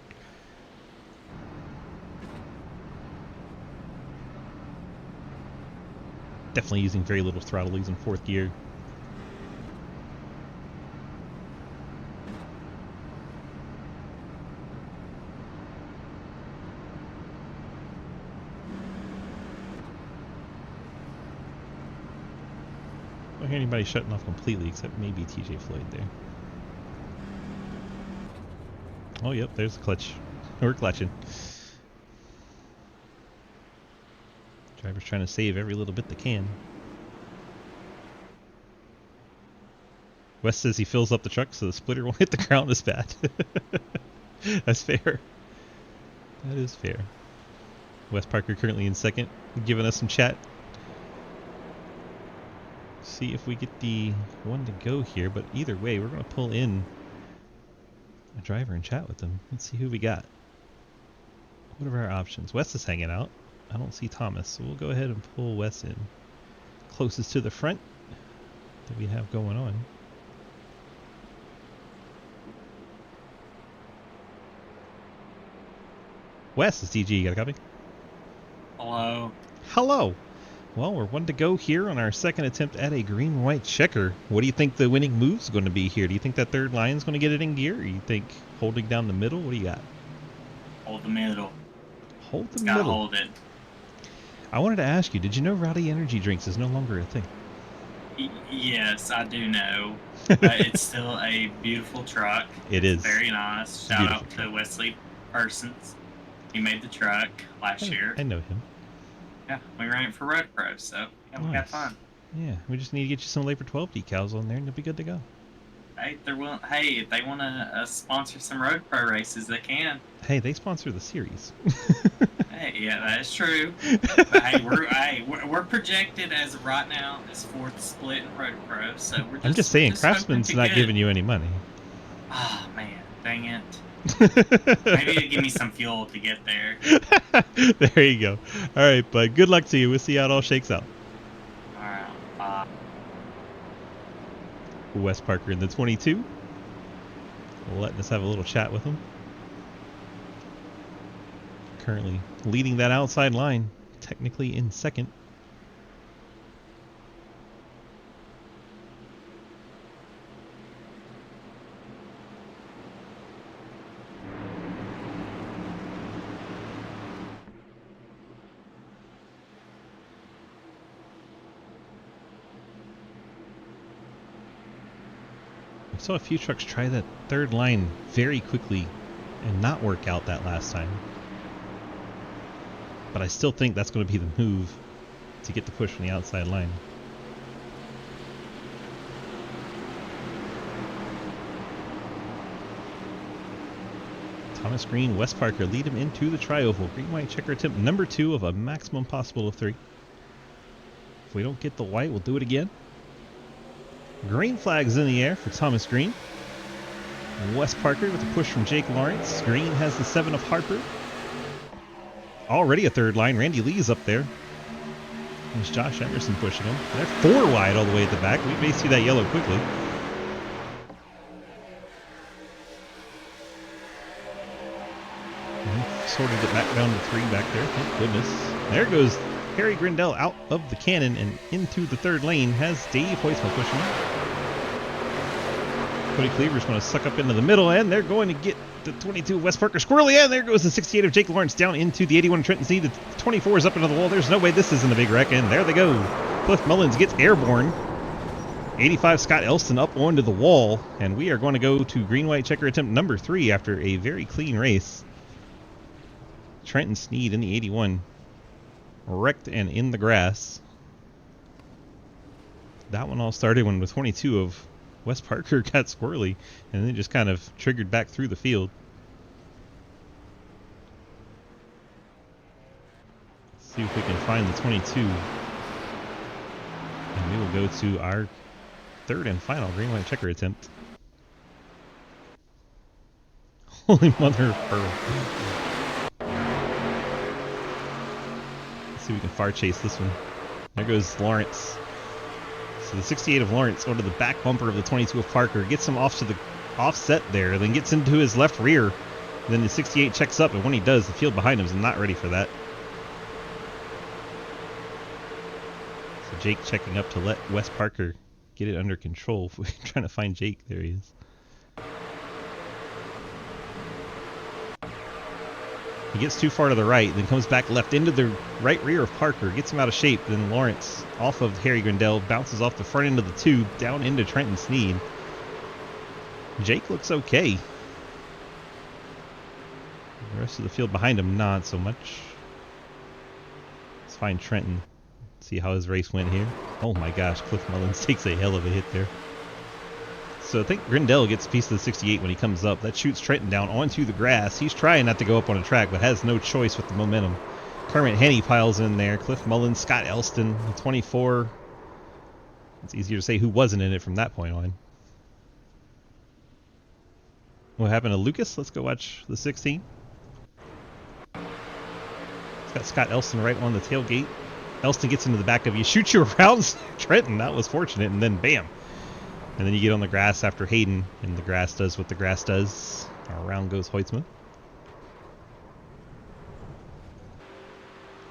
Speaker 1: Definitely using very little throttle. He's in 4th gear. I don't hear anybody shutting off completely except maybe TJ Floyd there. Oh, yep, there's the clutch. We're clutching. Driver's trying to save every little bit they can. Wes says he fills up the truck so the splitter won't hit the ground as bad. That's fair. That is fair. Wes Parker currently in second, giving us some chat. See if we get the one to go here, but either way, we're going to pull in a driver and chat with them. Let's see who we got. What are our options? Wes is hanging out. I don't see Thomas, so we'll go ahead and pull Wes in. Closest to the front that we have going on. Wes, it's DG. You got a copy?
Speaker 5: Hello.
Speaker 1: Hello. Well, we're one to go here on our second attempt at a green-white checker. What do you think the winning move's going to be here? Do you think that third line's going to get it in gear? Or you think holding down the middle? What do you got?
Speaker 5: Hold the middle.
Speaker 1: Hold the
Speaker 5: Gotta
Speaker 1: middle.
Speaker 5: hold it.
Speaker 1: I wanted to ask you, did you know Rowdy Energy Drinks is no longer a thing?
Speaker 5: Yes, I do know. It's still a beautiful truck.
Speaker 1: It is.
Speaker 5: Very nice. Shout out to Wesley Persons. He made the truck last year.
Speaker 1: I know him.
Speaker 5: Yeah, we ran it for Road Pro, so yeah, we got fun.
Speaker 1: Yeah, we just need to get you some Labor 12 decals on there and you'll be good to go.
Speaker 5: Hey, if they want to sponsor some Road Pro races, they can.
Speaker 1: Hey, they sponsor the series.
Speaker 5: Hey, yeah, that is true. But hey, we're projected as of right now as 4th split in Road Pro, so we're just.
Speaker 1: I'm just saying, Craftsman's not giving you any money.
Speaker 5: Oh man, dang it. Maybe it'll give me some fuel to get there.
Speaker 1: There you go. All right, bud. Good luck to you. We'll see how it all shakes out.
Speaker 5: All right.
Speaker 1: Wes Parker in the 22. letting us have a little chat with him. Currently leading that outside line, technically in second. I saw a few trucks try that third line very quickly and not work out that last time. But I still think that's going to be the move to get the push from the outside line. Thomas Green, Wes Parker lead him into the tri-oval. Green-white checker attempt number 2 of a maximum possible of 3. If we don't get the white, we'll do it again. Green flag's in the air for Thomas Green. Wes Parker with a push from Jake Lawrence. Green has the 7 of Harper. Already a third line. Randy Lee's up there. There's Josh Emerson pushing him. They're 4 wide all the way at the back. We may see that yellow quickly. And sorted it back down to 3 back there. Thank goodness. There goes Harry Grindell out of the cannon and into the third lane. Has Dave Hoisman pushing him. Cody Cleaver's going to suck up into the middle, and they're going to get the 22 of Wes Parker squirrely, and there goes the 68 of Jake Lawrence down into the 81 of Trenton Sneed. The 24 is up into the wall. There's no way this isn't a big wreck, and there they go. Cliff Mullins gets airborne. 85 Scott Elston up onto the wall, and we are going to go to green-white checker attempt number 3 after a very clean race. Trenton Sneed in the 81. Wrecked and in the grass. That one all started when the 22 of Wes Parker got squirrely and then just kind of triggered back through the field. Let's see if we can find the 22. And we will go to our third and final green-white checker attempt. Holy mother of pearl. Let's see if we can far chase this one. There goes Lawrence. So the 68 of Lawrence onto the back bumper of the 22 of Parker. Gets him off to the offset there. Then gets into his left rear. Then the 68 checks up. And when he does, the field behind him is not ready for that. So Jake checking up to let Wes Parker get it under control. We're trying to find Jake. There he is. He gets too far to the right, then comes back left into the right rear of Parker, gets him out of shape, then Lawrence off of Harry Grindell, bounces off the front end of the tube, down into Trenton Sneed. Jake looks okay. The rest of the field behind him, not so much. Let's find Trenton, see how his race went here. Oh my gosh, Cliff Mullins takes a hell of a hit there. So I think Grindell gets a piece of the 68 when he comes up. That shoots Trenton down onto the grass. He's trying not to go up on a track, but has no choice with the momentum. Kermit Henney piles in there. Cliff Mullins, Scott Elston, the 24. It's easier to say who wasn't in it from that point on. What happened to Lucas? Let's go watch the 16. It's got Scott Elston right on the tailgate. Elston gets into the back of you, shoots you around Trenton. That was fortunate, and then bam. And then you get on the grass after Hayden, and the grass does what the grass does. Around goes Hoitzman.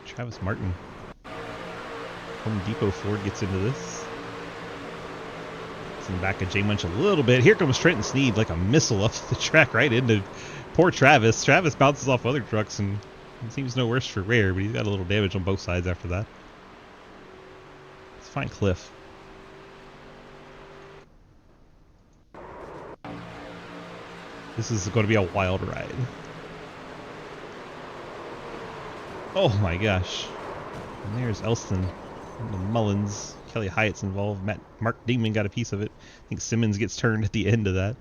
Speaker 1: Travis Martin. Home Depot Ford gets into this. It's in the back of J Munch a little bit. Here comes Trenton Sneed like a missile up the track right into poor Travis. Travis bounces off other trucks and it seems no worse for wear, but he's got a little damage on both sides after that. Let's find Cliff. This is going to be a wild ride. Oh my gosh. And there's Elston. And Mullins. Kelly Hyatt's involved. Mark Dingman got a piece of it. I think Simmons gets turned at the end of that.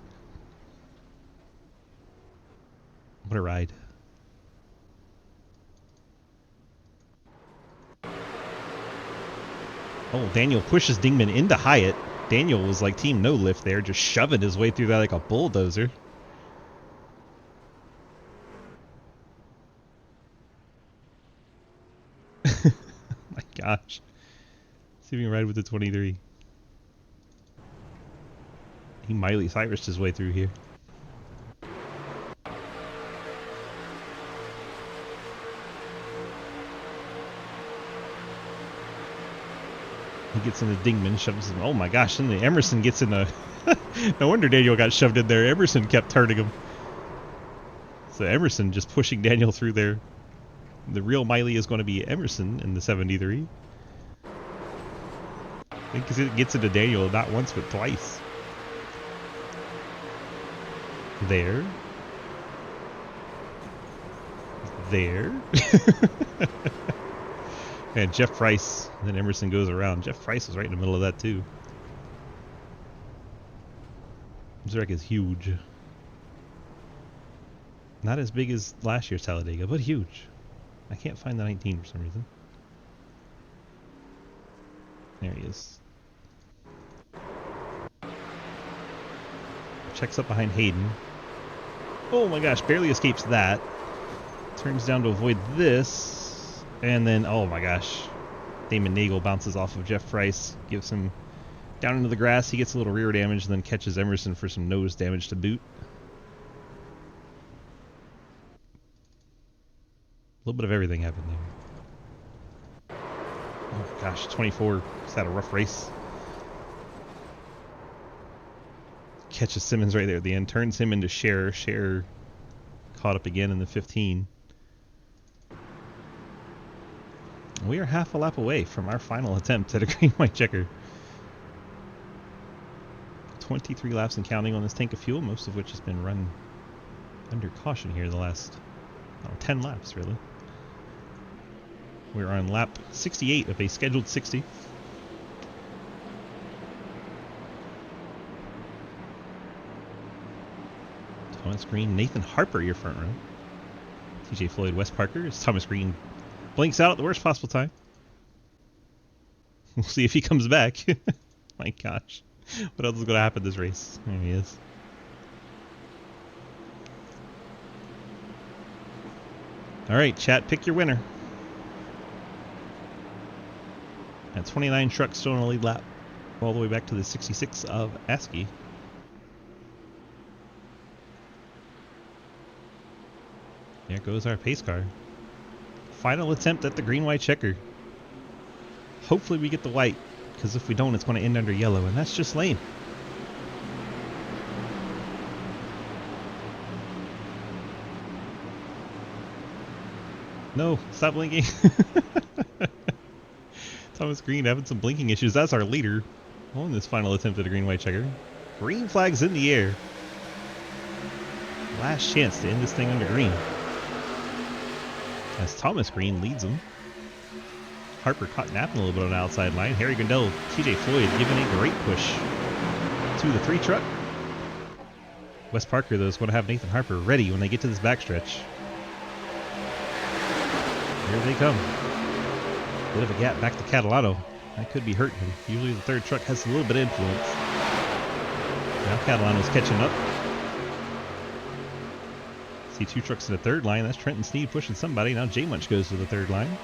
Speaker 1: What a ride. Oh, Daniel pushes Dingman into Hyatt. Daniel was like team no lift there, just shoving his way through that like a bulldozer. My gosh. See if we can ride with the 23. He Miley Cyrus his way through here. gets into Dingman, shoves him. Oh my gosh, and the Emerson gets in a... No wonder Daniel got shoved in there. Emerson kept turning him. So Emerson just pushing Daniel through there. The real Miley is going to be Emerson in the 73. I think it gets into Daniel not once but twice. There. And Jeff Price. Then Emerson goes around. Jeff Price was right in the middle of that too. This wreck is huge. Not as big as last year's Talladega, but huge. I can't find the 19 for some reason. There he is. Checks up behind Hayden. Oh my gosh, barely escapes that. Turns down to avoid this. And then, oh my gosh. Damon Nagel bounces off of Jeff Price. Gives him down into the grass. He gets a little rear damage and then catches Emerson for some nose damage to boot. A little bit of everything happened there. Oh gosh, 24. He's had a rough race. Catches Simmons right there at the end. Turns him into Scherer. Scherer caught up again in the 15. We are half a lap away from our final attempt at a green-white checker. 23 laps and counting on this tank of fuel, most of which has been run under caution here the last 10 laps, really. We're on lap 68 of a scheduled 60. Thomas Green, Nathan Harper, your front row. TJ Floyd, Wes Parker. As Thomas Green blinks out at the worst possible time. We'll see if he comes back. My gosh. What else is going to happen this race? There he is. All right, chat, pick your winner. At 29 trucks still in a lead lap. All the way back to the 66 of ASCII. There goes our pace car. Final attempt at the green-white checker. Hopefully we get the white, because if we don't, it's going to end under yellow, and that's just lame. No, stop blinking. Thomas Green having some blinking issues. That's our leader on this final attempt at a green-white checker. Green flag's in the air. Last chance to end this thing under green. As Thomas Green leads him. Harper caught napping a little bit on the outside line. Harry Gundel, TJ Floyd giving a great push to the 3 truck. Wes Parker, though, is going to have Nathan Harper ready when they get to this backstretch. Here they come. Bit of a gap back to Catalano. That could be hurting him. Usually the 3rd truck has a little bit of influence. Now Catalano's catching up. See 2 trucks in the 3rd line. That's Trenton Sneed pushing somebody. Now J Munch goes to the 3rd line.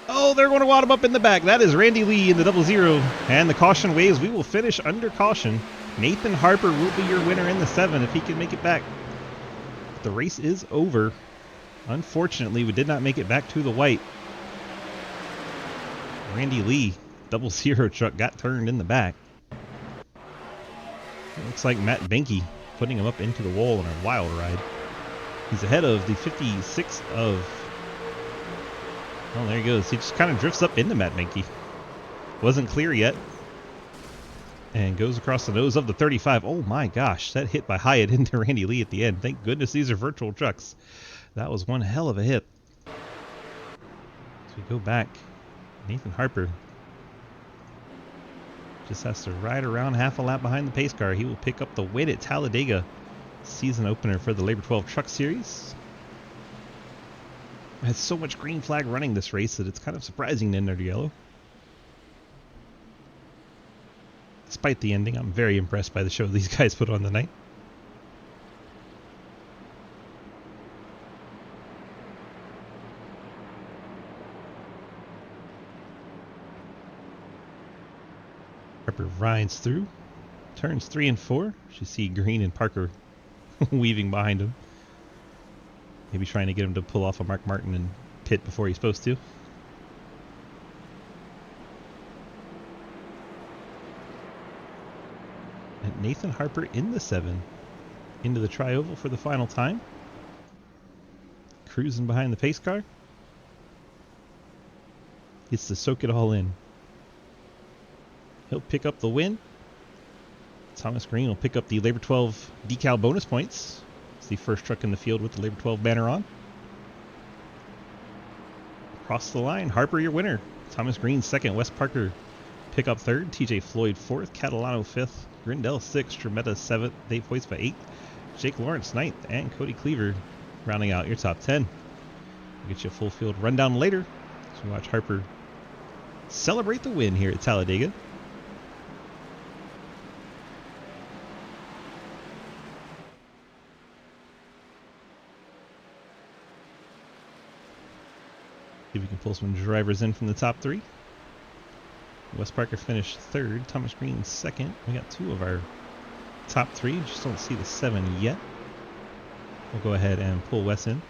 Speaker 1: Oh, they're going to wad him up in the back. That is Randy Lee in the 00. And the caution waves. We will finish under caution. Nathan Harper will be your winner in the 7 if he can make it back. The race is over. Unfortunately, we did not make it back to the white. Randy Lee, 00 truck, got turned in the back. It looks like Matt Benke putting him up into the wall in a wild ride. He's ahead of the 56 of... Oh, there he goes. He just kind of drifts up into Matt Benke. Wasn't clear yet. And goes across the nose of the 35. Oh my gosh, that hit by Hyatt into Randy Lee at the end. Thank goodness these are virtual trucks. That was one hell of a hit. So we go back. Nathan Harper just has to ride around half a lap behind the pace car. He will pick up the win at Talladega, season opener for the Labor 12 Truck Series. It has so much green flag running this race that it's kind of surprising to end under yellow. Despite the ending, I'm very impressed by the show these guys put on tonight. Harper rides through, turns 3 and 4. You see Green and Parker weaving behind him. Maybe trying to get him to pull off a Mark Martin and pit before he's supposed to. And Nathan Harper in the 7. Into the tri-oval for the final time. Cruising behind the pace car. Gets to soak it all in. He'll pick up the win. Thomas Green will pick up the Labor 12 decal bonus points. It's the first truck in the field with the Labor 12 banner on. Across the line, Harper your winner. Thomas Green second. Wes Parker pick up third. TJ Floyd fourth. Catalano fifth. Grindell sixth. Tremetta seventh. Dave Hoyt by eighth. Jake Lawrence ninth. And Cody Cleaver rounding out your top 10. We'll get you a full field rundown later. So watch Harper celebrate the win here at Talladega. See if we can pull some drivers in from the top 3. Wes Parker finished third. Thomas Green second. We got 2 of our top 3. Just don't see the 7 yet. We'll go ahead and pull Wes in.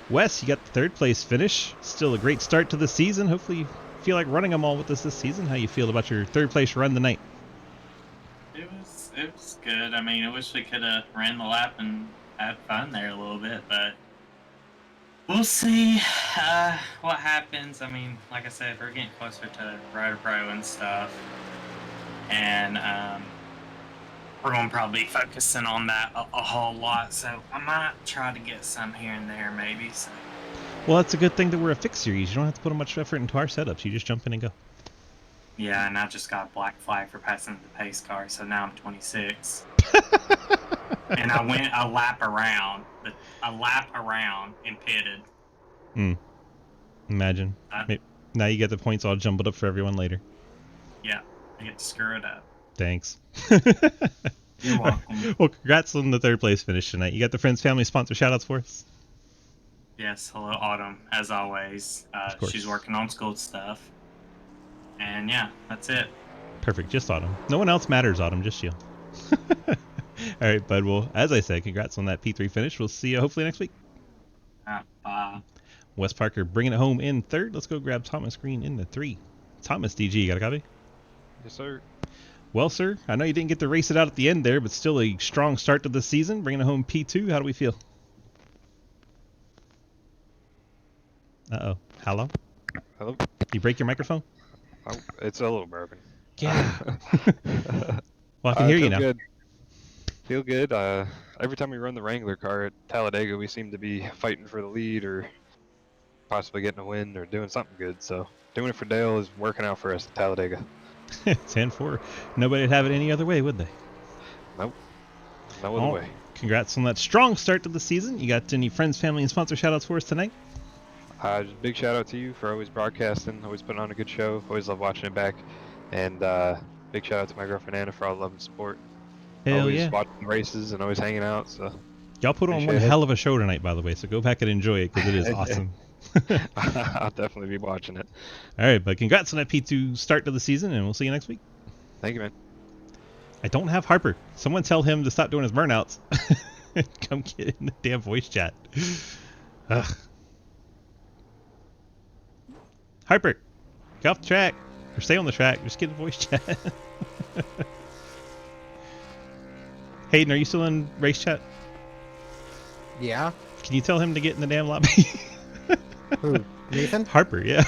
Speaker 1: Wes, you got the 3rd place finish. Still a great start to the season. Hopefully you feel like running them all with us this season. How you feel about your 3rd place run tonight?
Speaker 5: It was good. I mean, I wish we could have ran the lap and had fun there a little bit, but we'll see what happens. I mean, like I said, we're getting closer to Rotor Pro and stuff, and we're going to probably be focusing on that a whole lot, so I might try to get some here and there maybe. So.
Speaker 1: Well, that's a good thing that we're a fixed series. You don't have to put much effort into our setups. You just jump in and go.
Speaker 5: Yeah, and I just got a black flag for passing the pace car, so now I'm 26. And I went a lap around and pitted.
Speaker 1: Imagine. Now you get the points all jumbled up for everyone later.
Speaker 5: Yeah, I get to screw it up.
Speaker 1: Thanks.
Speaker 5: You're welcome.
Speaker 1: Well, congrats on the 3rd place finish tonight. You got the Friends Family sponsor shoutouts for us?
Speaker 5: Yes, hello Autumn, as always. She's working on school stuff. And yeah, that's it.
Speaker 1: Perfect, just Autumn. No one else matters, Autumn, just you. All right, bud. Well, as I said, congrats on that P3 finish. We'll see you hopefully next week.
Speaker 5: Bye.
Speaker 1: Wes Parker bringing it home in 3rd. Let's go grab Thomas Green in the 3. Thomas, DG, you got a copy?
Speaker 6: Yes, sir.
Speaker 1: Well, sir, I know you didn't get to race it out at the end there, but still a strong start to the season. Bringing it home P2. How do we feel? Uh-oh. Hello?
Speaker 6: Hello.
Speaker 1: You break your microphone?
Speaker 6: Oh, it's a little broken.
Speaker 1: Yeah. Well, I can hear you now.
Speaker 6: Good. Feel good. Every time we run the Wrangler car at Talladega, we seem to be fighting for the lead or possibly getting a win or doing something good. So doing it for Dale is working out for us at Talladega.
Speaker 1: 10-4. Nobody'd have it any other way, would they?
Speaker 6: Nope. No other way.
Speaker 1: Congrats on that strong start to the season. You got any friends, family, and sponsor shoutouts for us tonight?
Speaker 6: Just big shout out to you for always broadcasting, always putting on a good show. Always love watching it back. And big shout out to my girlfriend Anna for all the love and support.
Speaker 1: Hell
Speaker 6: always
Speaker 1: yeah.
Speaker 6: watching races and always hanging out. So
Speaker 1: Y'all put on one hell of a show tonight, by the way. So go back and enjoy it because it is awesome.
Speaker 6: I'll definitely be watching it.
Speaker 1: All right, but congrats on that P2 start to the season, and we'll see you next week.
Speaker 6: Thank you, man.
Speaker 1: I don't have Harper. Someone tell him to stop doing his burnouts. Come get in the damn voice chat. Ugh. Harper, get off the track. Or stay on the track. Just get in the voice chat. Hayden, are you still in race chat?
Speaker 7: Yeah.
Speaker 1: Can you tell him to get in the damn lobby?
Speaker 7: Who? Nathan?
Speaker 1: Harper, yeah.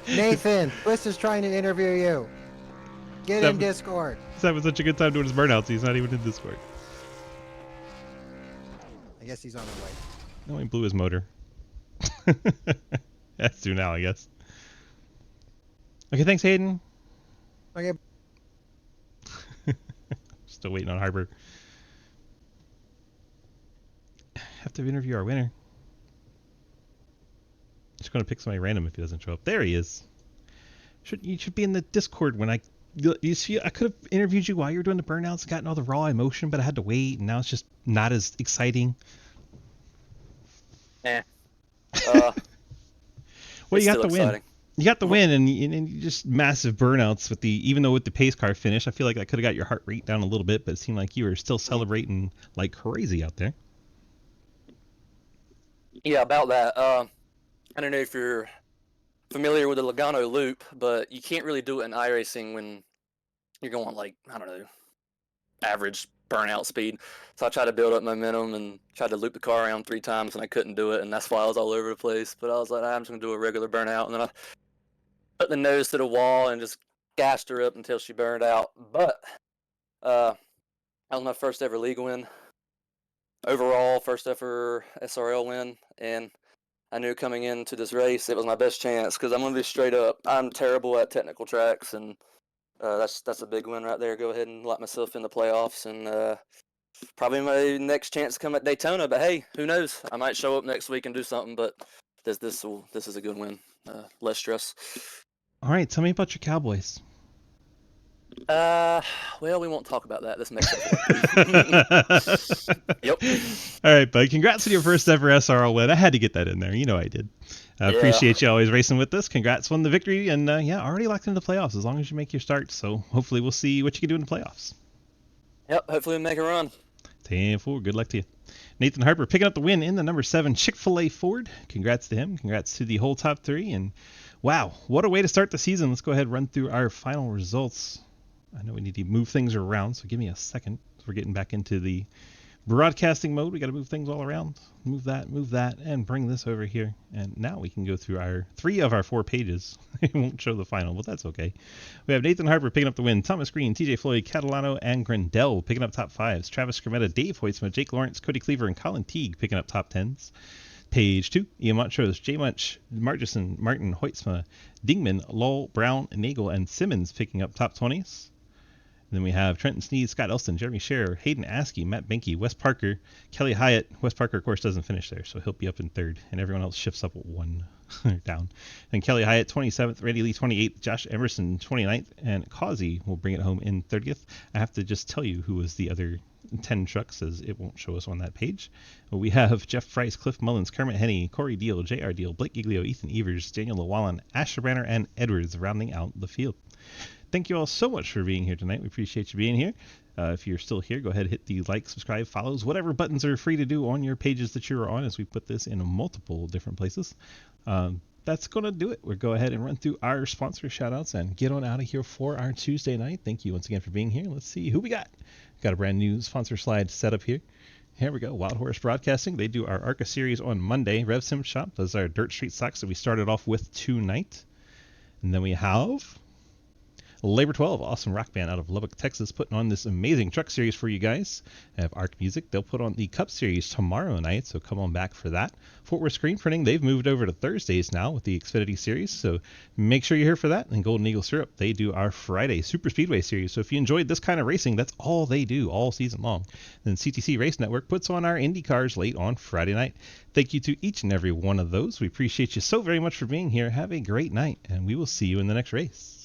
Speaker 7: Nathan, Twist is trying to interview you. Get in Discord.
Speaker 1: He's having such a good time doing his burnouts. He's not even in Discord.
Speaker 7: I guess he's on his way.
Speaker 1: No, he blew his motor. That's due now, I guess. Okay, thanks, Hayden.
Speaker 7: Okay.
Speaker 1: Still waiting on Harper. Have to interview our winner. Just going to pick somebody random if he doesn't show up. There he is. You should be in the Discord when you see. I could have interviewed you while you were doing the burnouts and gotten all the raw emotion, but I had to wait, and now it's just not as exciting. Well, you got the win. You got the win, and you just massive burnouts with even though with the pace car finish, I feel like that could have got your heart rate down a little bit, but it seemed like you were still celebrating like crazy out there.
Speaker 8: Yeah, about that. I don't know if you're familiar with the Logano loop, but you can't really do it in iRacing when you're going like, I don't know, average burnout speed. So I tried to build up momentum and tried to loop the car around 3 times, and I couldn't do it, and that's why I was all over the place. But I was like, I'm just gonna do a regular burnout, and then I put the nose to the wall and just gassed her up until she burned out. But that was my first ever league win. Overall, first ever SRL win, and I knew coming into this race it was my best chance because I'm gonna be straight up. I'm terrible at technical tracks, and that's a big win right there. Go ahead and lock myself in the playoffs, and probably my next chance to come at Daytona. But hey, who knows? I might show up next week and do something. But this is a good win. Less stress.
Speaker 1: All right, tell me about your Cowboys.
Speaker 8: Well, we won't talk about that. This makes it. Yep.
Speaker 1: All right, bud. Congrats on your first ever SRL win. I had to get that in there. You know I did. I appreciate you always racing with us. Congrats on the victory, and already locked into the playoffs as long as you make your start. So hopefully we'll see what you can do in the playoffs.
Speaker 8: Yep. Hopefully we make a run.
Speaker 1: 10-4. Good luck to you. Nathan Harper picking up the win in the number 7 Chick-fil-A Ford. Congrats to him. Congrats to the whole top 3. And wow, what a way to start the season. Let's go ahead and run through our final results. I know we need to move things around, so give me a second. We're getting back into the broadcasting mode. We got to move things all around. Move that, and bring this over here. And now we can go through our 3 of our 4 pages. It won't show the final, but that's okay. We have Nathan Harper picking up the win. Thomas Green, TJ Floyd, Catalano, and Grandel picking up top 5s. Travis Scrimmetta, Dave Hoytsma, Jake Lawrence, Cody Cleaver, and Colin Teague picking up top 10s. Page 2, Ian Montrose, J. Munch, Margison, Martin, Hoytsma, Dingman, Lowell, Brown, Nagel, and Simmons picking up top 20s. Then we have Trenton Sneed, Scott Elston, Jeremy Scherer, Hayden Askey, Matt Benke, Wes Parker, Kelly Hyatt. Wes Parker, of course, doesn't finish there, so he'll be up in 3rd, and everyone else shifts up 1 down. And Kelly Hyatt, 27th, Randy Lee, 28th, Josh Emerson, 29th, and Causey will bring it home in 30th. I have to just tell you who was the other 10 trucks, as it won't show us on that page. But we have Jeff Price, Cliff Mullins, Kermit Henney, Corey Deal, J.R. Deal, Blake Giglio, Ethan Evers, Daniel Llewellyn, Asher Branner, and Edwards rounding out the field. Thank you all so much for being here tonight. We appreciate you being here. If you're still here, go ahead and hit the like, subscribe, follows, whatever buttons are free to do on your pages that you're on as we put this in multiple different places. That's going to do it. We'll go ahead and run through our sponsor shout-outs and get on out of here for our Tuesday night. Thank you once again for being here. Let's see who we got. Got a brand new sponsor slide set up here. Here we go. Wild Horse Broadcasting. They do our ARCA series on Monday. Rev Sim Shop does our Dirt Street Stocks that we started off with tonight. And then we have Labor 12, awesome rock band out of Lubbock, Texas, putting on this amazing truck series for you guys. I have Arc Music. They'll put on the Cup series tomorrow night, so come on back for that. Fort Worth Screen Printing, they've moved over to Thursdays now with the Xfinity series, so make sure you're here for that. And Golden Eagle Syrup, they do our Friday Super Speedway series. So if you enjoyed this kind of racing, that's all they do all season long. Then CTC Race Network puts on our Indy cars late on Friday night. Thank you to each and every one of those. We appreciate you so very much for being here. Have a great night, and we will see you in the next race.